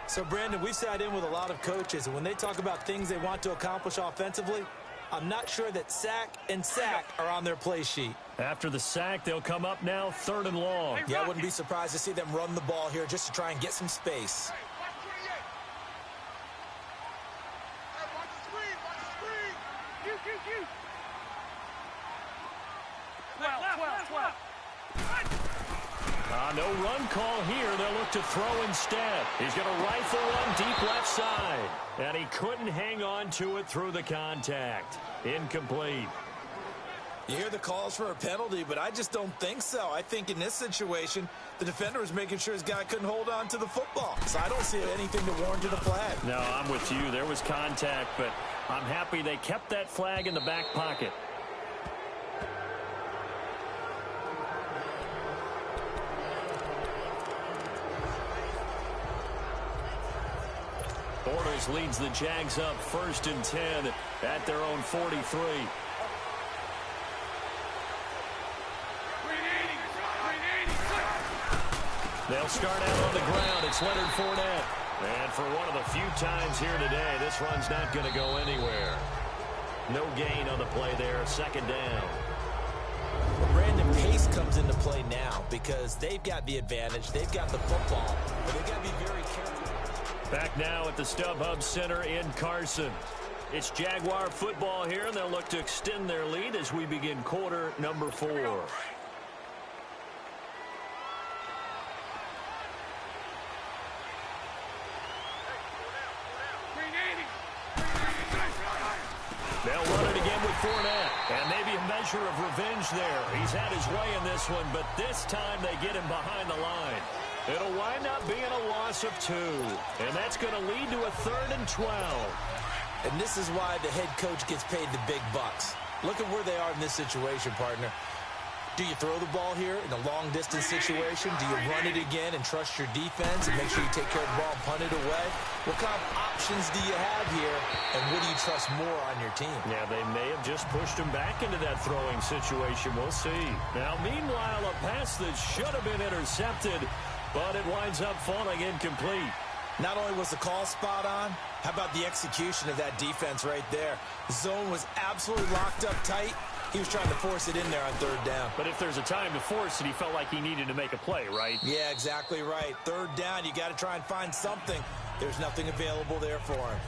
So, Brandon, we've sat in with a lot of coaches, and when they talk about things they want to accomplish offensively, I'm not sure that sack and sack are on their play sheet.
After the sack, they'll come up now 3rd and long.
Yeah, I wouldn't be surprised to see them run the ball here just to try and get some space.
No run call here. They'll look to throw instead. He's going to rifle one deep left side. And he couldn't hang on to it through the contact. Incomplete.
You hear the calls for a penalty, but I just don't think so. I think in this situation, the defender was making sure his guy couldn't hold on to the football. So I don't see anything to warrant a flag.
No, I'm with you. There was contact, but I'm happy they kept that flag in the back pocket. Bortles leads the Jags up 1st and 10 at their own 43. They'll start out on the ground. It's Leonard Fournette. And for one of the few times here today, this run's not going to go anywhere. No gain on the play there. 2nd down.
Brandon, pace comes into play now because they've got the advantage. They've got the football, but they've got to be very careful.
Back now at the StubHub Center in Carson. It's Jaguar football here, and they'll look to extend their lead as we begin quarter number 4. They'll run it again with Fournette, and maybe a measure of revenge there. He's had his way in this one, but this time they get him behind the line. It'll wind up being a loss of 2, and that's going to lead to a 3rd and 12.
And this is why the head coach gets paid the big bucks. Look at where they are in this situation, partner. Do you throw the ball here in a long-distance situation? Do you run it again and trust your defense and make sure you take care of the ball and punt it away? What kind of options do you have here, and what do you trust more on your team?
Yeah, they may have just pushed him back into that throwing situation. We'll see. Now, meanwhile, a pass that should have been intercepted, but it winds up falling incomplete.
Not only was the call spot on, how about the execution of that defense right there? The zone was absolutely locked up tight. He was trying to force it in there on 3rd down.
But if there's a time to force it, he felt like he needed to make a play, right?
Yeah, exactly right. 3rd down, you got to try and find something. There's nothing available there for him.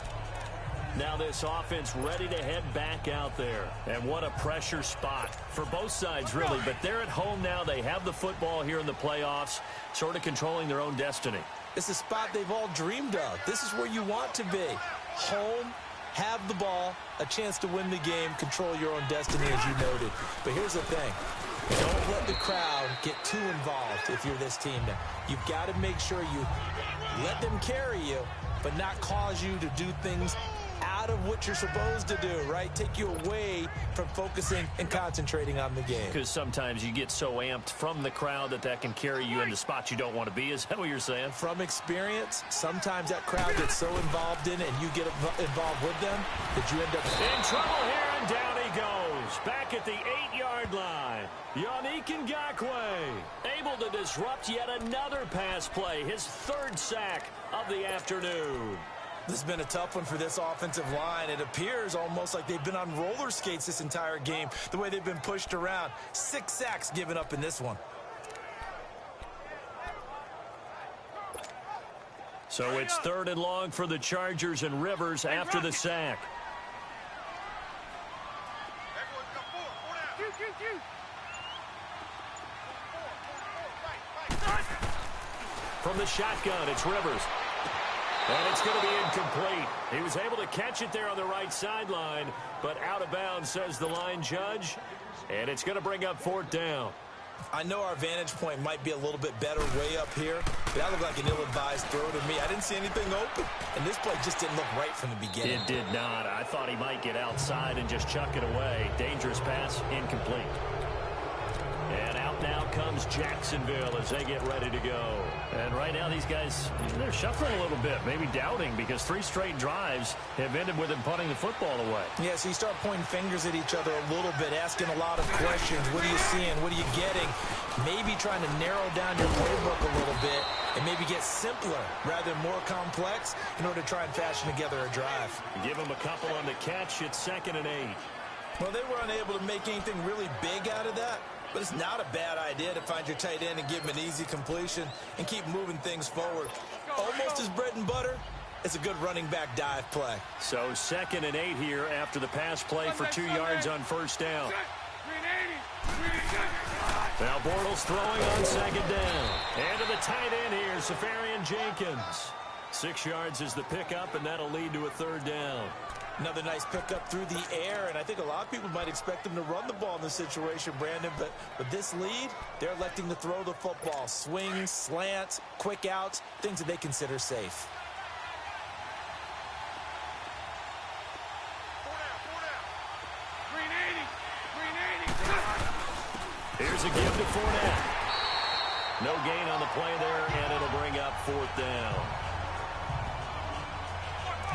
Now this offense ready to head back out there. And what a pressure spot for both sides, really. But they're at home now. They have the football here in the playoffs, sort of controlling their own destiny.
It's a spot they've all dreamed of. This is where you want to be. Home, have the ball, a chance to win the game, control your own destiny, as you noted. But here's the thing. Don't let the crowd get too involved if you're this team now. You've got to make sure you let them carry you, but not cause you to do things out of what you're supposed to do, right? Take you away from focusing and concentrating on the game.
Because sometimes you get so amped from the crowd that can carry you into spots you don't want to be. Is that what you're saying?
From experience, sometimes that crowd gets so involved in it and you get involved with them that you end up
in trouble here, and down he goes. Back at the 8-yard line. Yannick Ngakoue able to disrupt yet another pass play. His 3rd sack of the afternoon.
This has been a tough one for this offensive line. It appears almost like they've been on roller skates this entire game, the way they've been pushed around. 6 sacks given up in this one.
So it's 3rd and long for the Chargers, and Rivers after the sack. From the shotgun, it's Rivers. And it's going to be incomplete. He was able to catch it there on the right sideline, but out of bounds, says the line judge. And it's going to bring up 4th down.
I know our vantage point might be a little bit better way up here, but that looked like an ill-advised throw to me. I didn't see anything open, and this play just didn't look right from the beginning.
It did not. I thought he might get outside and just chuck it away. Dangerous pass, incomplete. And out now comes Jacksonville as they get ready to go. And right now these guys, they're shuffling a little bit, maybe doubting, because 3 straight drives have ended with them punting the football away.
Yeah, so you start pointing fingers at each other a little bit, asking a lot of questions. What are you seeing? What are you getting? Maybe trying to narrow down your playbook a little bit and maybe get simpler rather than more complex in order to try and fashion together a drive.
Give them a couple on the catch. It's 2nd and 8.
Well, they were unable to make anything really big out of that. But it's not a bad idea to find your tight end and give him an easy completion and keep moving things forward. Almost his bread and butter. It's a good running back dive play.
So 2nd and 8 here after the pass play for 2 yards on 1st down. Now Bortles throwing on 2nd down. And to the tight end here, Safarian Jenkins. 6 yards is the pickup, and that'll lead to a 3rd down.
Another nice pickup through the air, and I think a lot of people might expect them to run the ball in this situation, Brandon, but with this lead, they're electing to throw the football. Swings, slants, quick outs, things that they consider safe.
Here's a give to Fournette. No gain on the play there, and it'll bring up 4th down.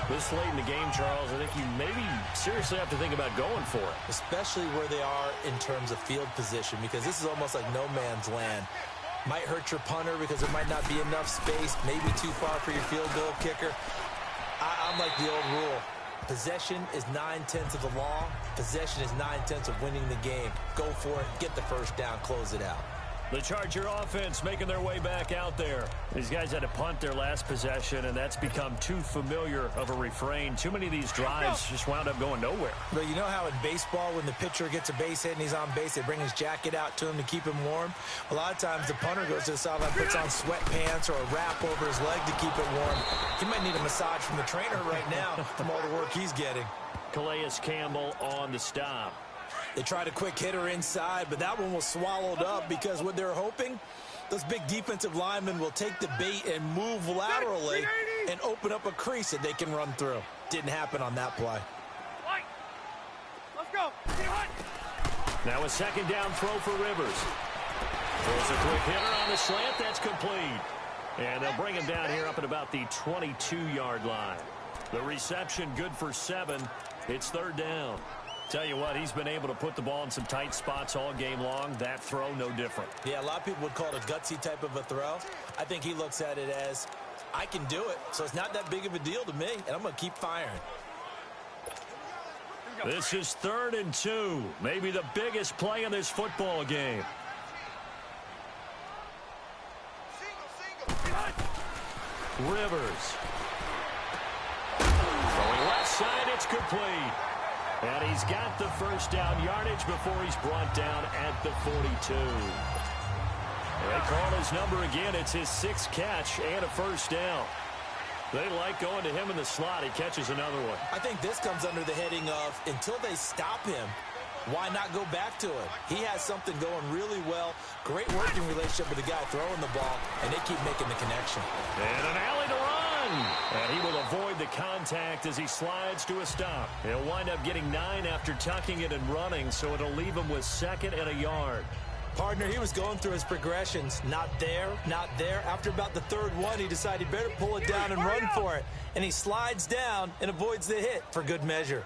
This late in the game, Charles, I think you maybe seriously have to think about going for it.
Especially where they are in terms of field position, because this is almost like no man's land. Might hurt your punter because there might not be enough space, maybe too far for your field goal kicker. I'm like the old rule. Possession is 9/10 of the law. Possession is 9/10 of winning the game. Go for it, get the first down, close it out.
The Charger offense making their way back out there. These guys had to punt their last possession, and that's become too familiar of a refrain. Too many of these drives just wound up going nowhere.
But you know how in baseball, when the pitcher gets a base hit and he's on base, they bring his jacket out to him to keep him warm? A lot of times the punter goes to the sideline, puts on sweatpants or a wrap over his leg to keep it warm. He might need a massage from the trainer right now from all the work he's getting.
Calais Campbell on the stop.
They tried a quick hitter inside, but that one was swallowed up because what they're hoping, those big defensive linemen will take the bait and move laterally and open up a crease that they can run through. Didn't happen on that play.
Let's go.
Now a second down throw for Rivers. Throws a quick hitter on the slant. That's complete. And they'll bring him down here up at about the 22-yard line. The reception good for 7. It's third down. Tell you what, he's been able to put the ball in some tight spots all game long. That throw, no different.
Yeah, a lot of people would call it a gutsy type of a throw. I think he looks at it as, I can do it, so it's not that big of a deal to me, and I'm going to keep firing.
This is 3rd and 2. Maybe the biggest play in this football game. Rivers. Throwing left side, it's complete. And he's got the first down yardage before he's brought down at the 42. They call his number again. It's his 6th catch and a first down. They like going to him in the slot. He catches another one.
I think this comes under the heading of, until they stop him, why not go back to him? He has something going really well. Great working relationship with the guy throwing the ball, and they keep making the connection.
And an alley to run. And he will avoid the contact as he slides to a stop. He'll wind up getting 9 after tucking it and running, so it'll leave him with 2nd and a yard.
Partner, he was going through his progressions. Not there, not there. After about the 3rd one, he decided he better pull it down and run for it. And he slides down and avoids the hit for good measure.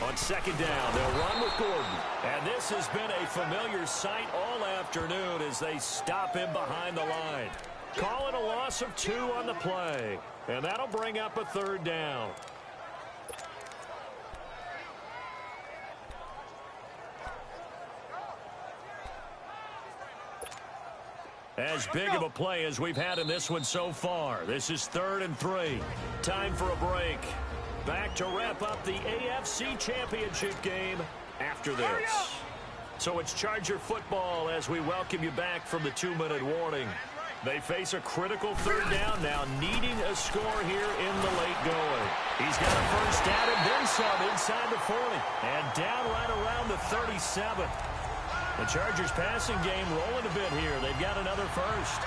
On 2nd down, they'll run with Gordon. And this has been a familiar sight all afternoon as they stop him behind the line. Call it a loss of 2 on the play. And that'll bring up a 3rd down. As big of a play as we've had in this one so far. This is 3rd and 3. Time for a break. Back to wrap up the AFC Championship game after this. So it's Charger football as we welcome you back from the 2-minute warning. They face a critical 3rd down now, needing a score here in the late going. He's got a first down and then some inside the 40. And down right around the 37. The Chargers passing game rolling a bit here. They've got another first.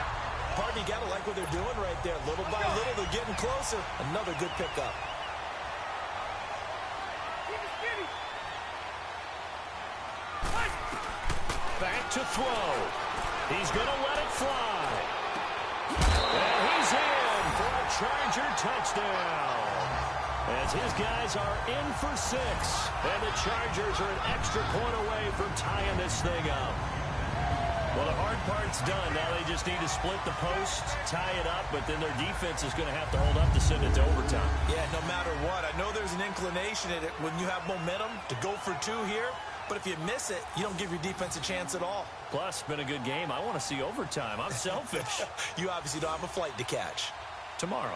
Partner, you got to like what they're doing right there. Little by little, they're getting closer. Another good pickup.
Back to throw. He's going to let it fly. And he's in for a Charger touchdown. As his guys are in for 6. And the Chargers are an extra point away from tying this thing up. Well, the hard part's done. Now they just need to split the post, tie it up, but then their defense is going to have to hold up to send it to overtime.
Yeah, no matter what. I know there's an inclination in it when you have momentum to go for 2 here. But if you miss it, you don't give your defense a chance at all.
Plus, been a good game. I want to see overtime. I'm selfish.
You obviously don't have a flight to catch.
Tomorrow.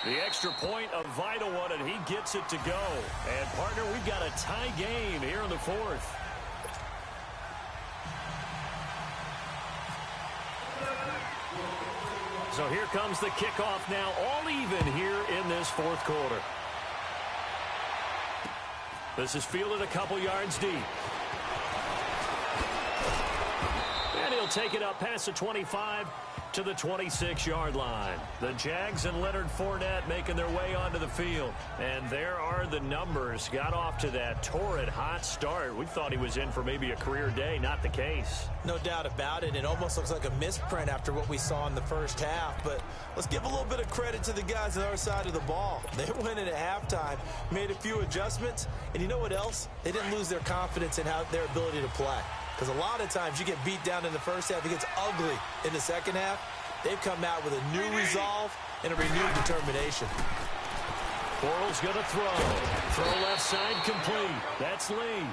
The extra point, a vital one, and he gets it to go. And, partner, we've got a tie game here in the 4th. So here comes the kickoff now, all even here in this 4th quarter. This is fielded a couple yards deep. And he'll He'll take it up past the 25 to the 26-yard line. The Jags and Leonard Fournette making their way onto the field. And there are the numbers. Got off to that torrid hot start. We thought he was in for maybe a career day. Not the case.
No doubt about it. It almost looks like a misprint after what we saw in the first half. But let's give a little bit of credit to the guys on the other side of the ball. They went in at halftime, made a few adjustments. And you know what else? They didn't lose their confidence in their ability to play. Because a lot of times you get beat down in the first half. It gets ugly in the second half. They've come out with a new resolve and a renewed determination.
Bortles going to throw. Throw left side complete. That's Lee.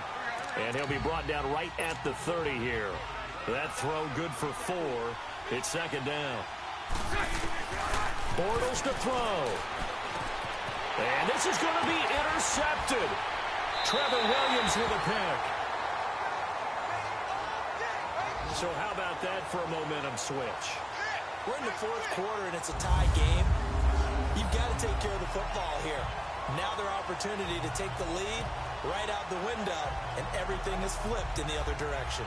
And he'll be brought down right at the 30 here. That throw good for 4. It's second down. Bortles to throw. And this is going to be intercepted. Trevor Williams with a pick. So how about that for a momentum switch?
We're in the fourth quarter, and it's a tie game. You've got to take care of the football here. Now their opportunity to take the lead right out the window, and everything is flipped in the other direction.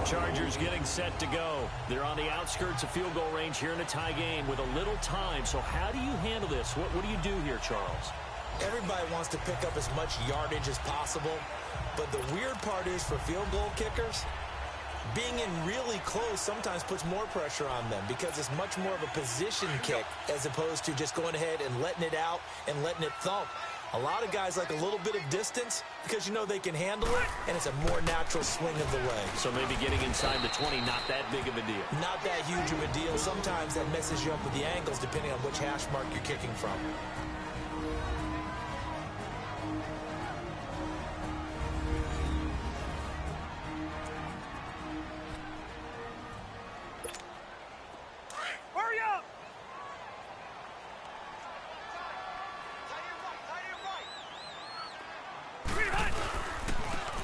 Chargers getting set to go. They're on the outskirts of field goal range here in a tie game with a little time. So how do you handle this? What do you do here, Charles?
Everybody wants to pick up as much yardage as possible. But the weird part is for field goal kickers, being in really close sometimes puts more pressure on them because it's much more of a position kick as opposed to just going ahead and letting it out and letting it thump. A lot of guys like a little bit of distance because you know they can handle it, and it's a more natural swing of the leg.
So maybe getting inside the 20, not that big of a deal.
Not that huge of a deal. Sometimes that messes you up with the angles depending on which hash mark you're kicking from.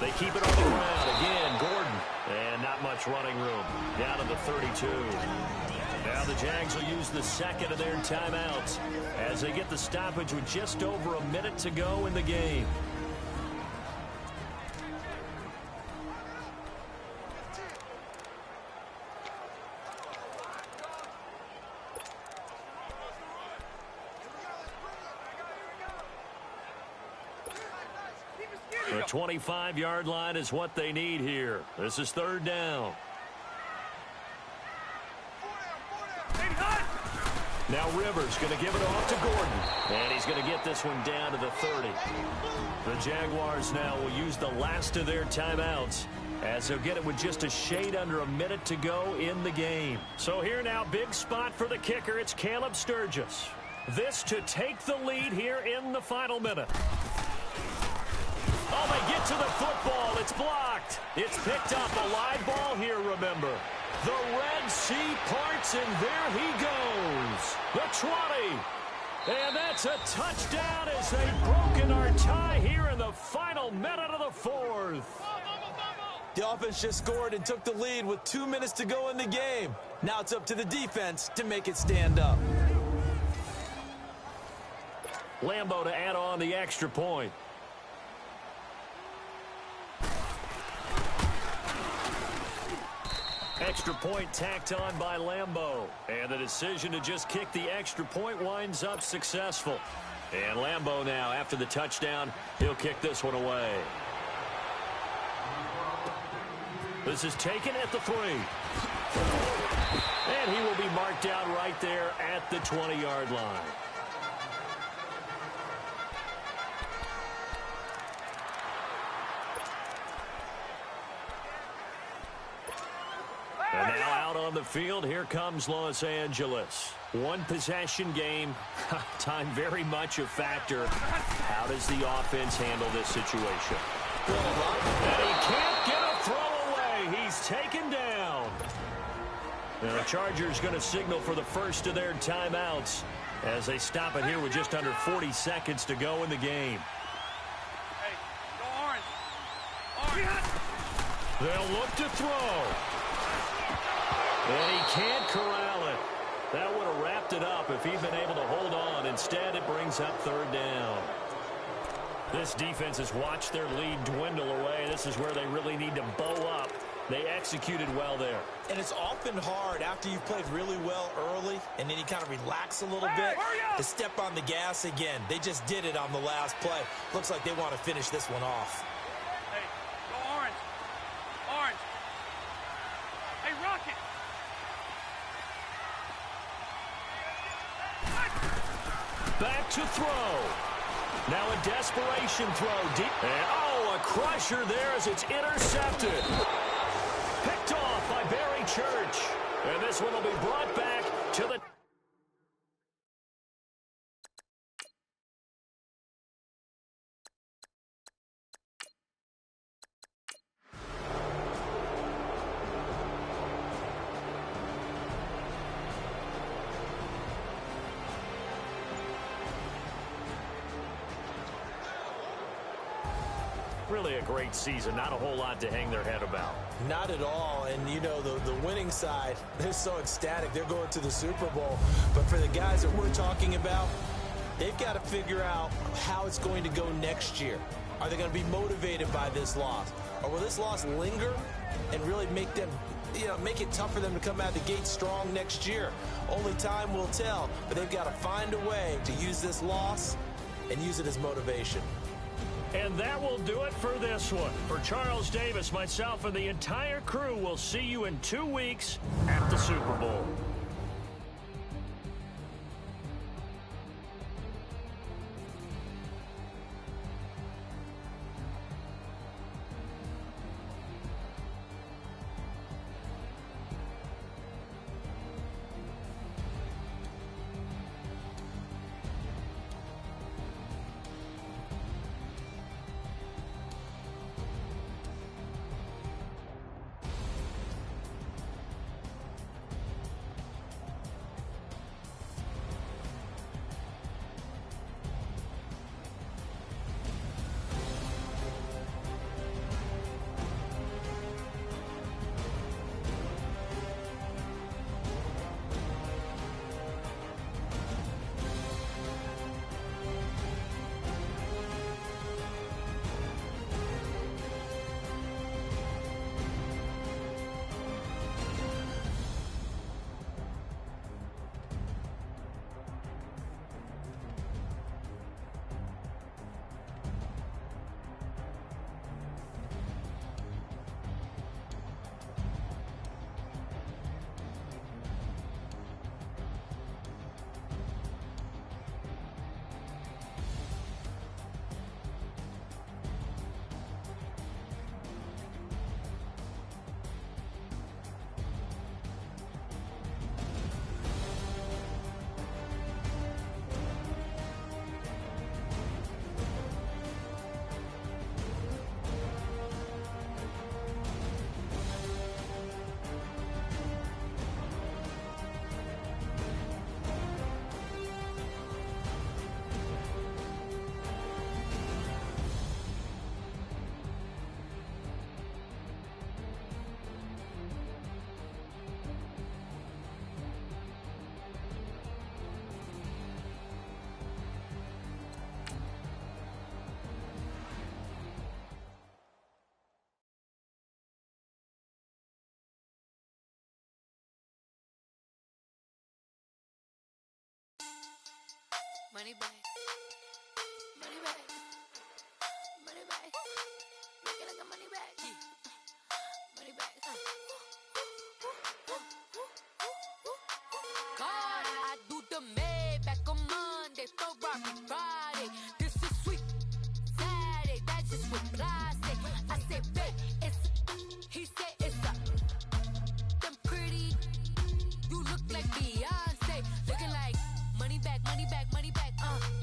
They keep it on the ground. Again, Gordon. And not much running room. Down to the 32. Now the Jags will use the second of their timeouts as they get the stoppage with just over a minute to go in the game. The 25-yard line is what they need here. This is third down. Now Rivers going to give it off to Gordon. And he's going to get this one down to the 30. The Jaguars now will use the last of their timeouts as they'll get it with just a shade under a minute to go in the game. So here now, big spot for the kicker. It's Caleb Sturgis. This to take the lead here in the final minute. Oh, they get to the football. It's blocked. It's picked up. A live ball here, remember. The Red Sea parts, and there he goes. The 20. And that's a touchdown as they've broken our tie here in the final minute of the fourth.
The offense just scored and took the lead with 2 minutes to go in the game. Now it's up to the defense to make it stand up.
Lambo to add on the extra point. Extra point tacked on by Lambo. And the decision to just kick the extra point winds up successful. And Lambo now, after the touchdown, he'll kick this one away. This is taken at the 3. And he will be marked down right there at the 20-yard line. And now out on the field, here comes Los Angeles. One possession game, time very much a factor. How does the offense handle this situation? And he can't get a throw away. He's taken down. Now the Chargers going to signal for the first of their timeouts as they stop it here with just under 40 seconds to go in the game.
Hey, go orange. Orange.
They'll look to throw. And he can't corral it. That would have wrapped it up if he'd been able to hold on. Instead, it brings up third down. This defense has watched their lead dwindle away. This is where they really need to bow up. They executed well there.
And it's often hard after you've played really well early and then you kind of relax a little bit to step on the gas again. They just did it on the last play. Looks like they want to finish this one off.
Hey, go orange. Orange. Hey, Rocket.
Back to throw. Now a desperation throw deep. And, oh, a crusher there as it's intercepted. Picked off by Barry Church. And this one will be brought back to the... Really a great season. Not a whole lot to hang their head about.
Not at all. And, you know, the winning side, they're so ecstatic. They're going to the Super Bowl. But for the guys that we're talking about, they've got to figure out how it's going to go next year. Are they going to be motivated by this loss? Or will this loss linger and really make them, you know, make it tough for them to come out of the gate strong next year? Only time will tell. But they've got to find a way to use this loss and use it as motivation.
And that will do it for this one. For Charles Davis, myself, and the entire crew, we'll see you in 2 weeks at the Super Bowl.
Money back. Money back. Money back. Make it like a money back. Money back. God, I do the Maybach on Monday, Ferrari Friday. This is sweet Saturday. That's just what I say. I say, babe, it's. He said it's a. Them pretty. You look like Beyonce. Looking like money back, money back, money back.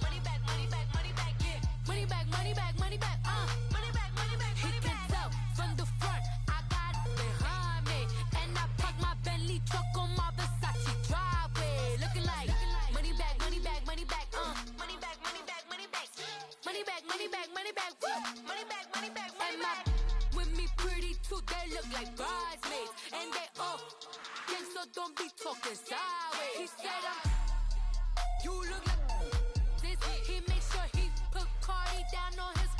Money back, money back, money back. Yeah. Money back, money back, money back. Money back, money back, money back. He can tell from they look like bridesmaids. And they all so don't be talking sideways. He said you look like this. He makes sure he put Cardi down on his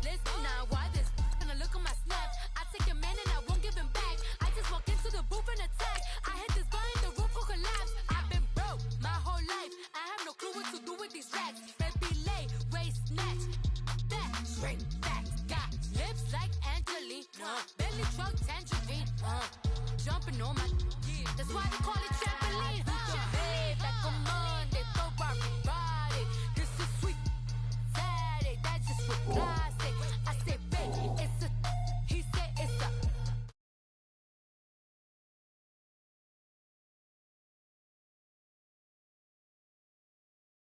list. Now why this? Gonna look at my snap. I take a man and I won't give him back. I just walk into the booth and attack. I hit this guy in the roof will collapse. I've been broke my whole life. I have no clue what to do with these racks. Baby lay, waist snatch, back, shrink back. Got lips like Angelina, belly truck tangerine. Jumping on my, that's why they call it trampoline.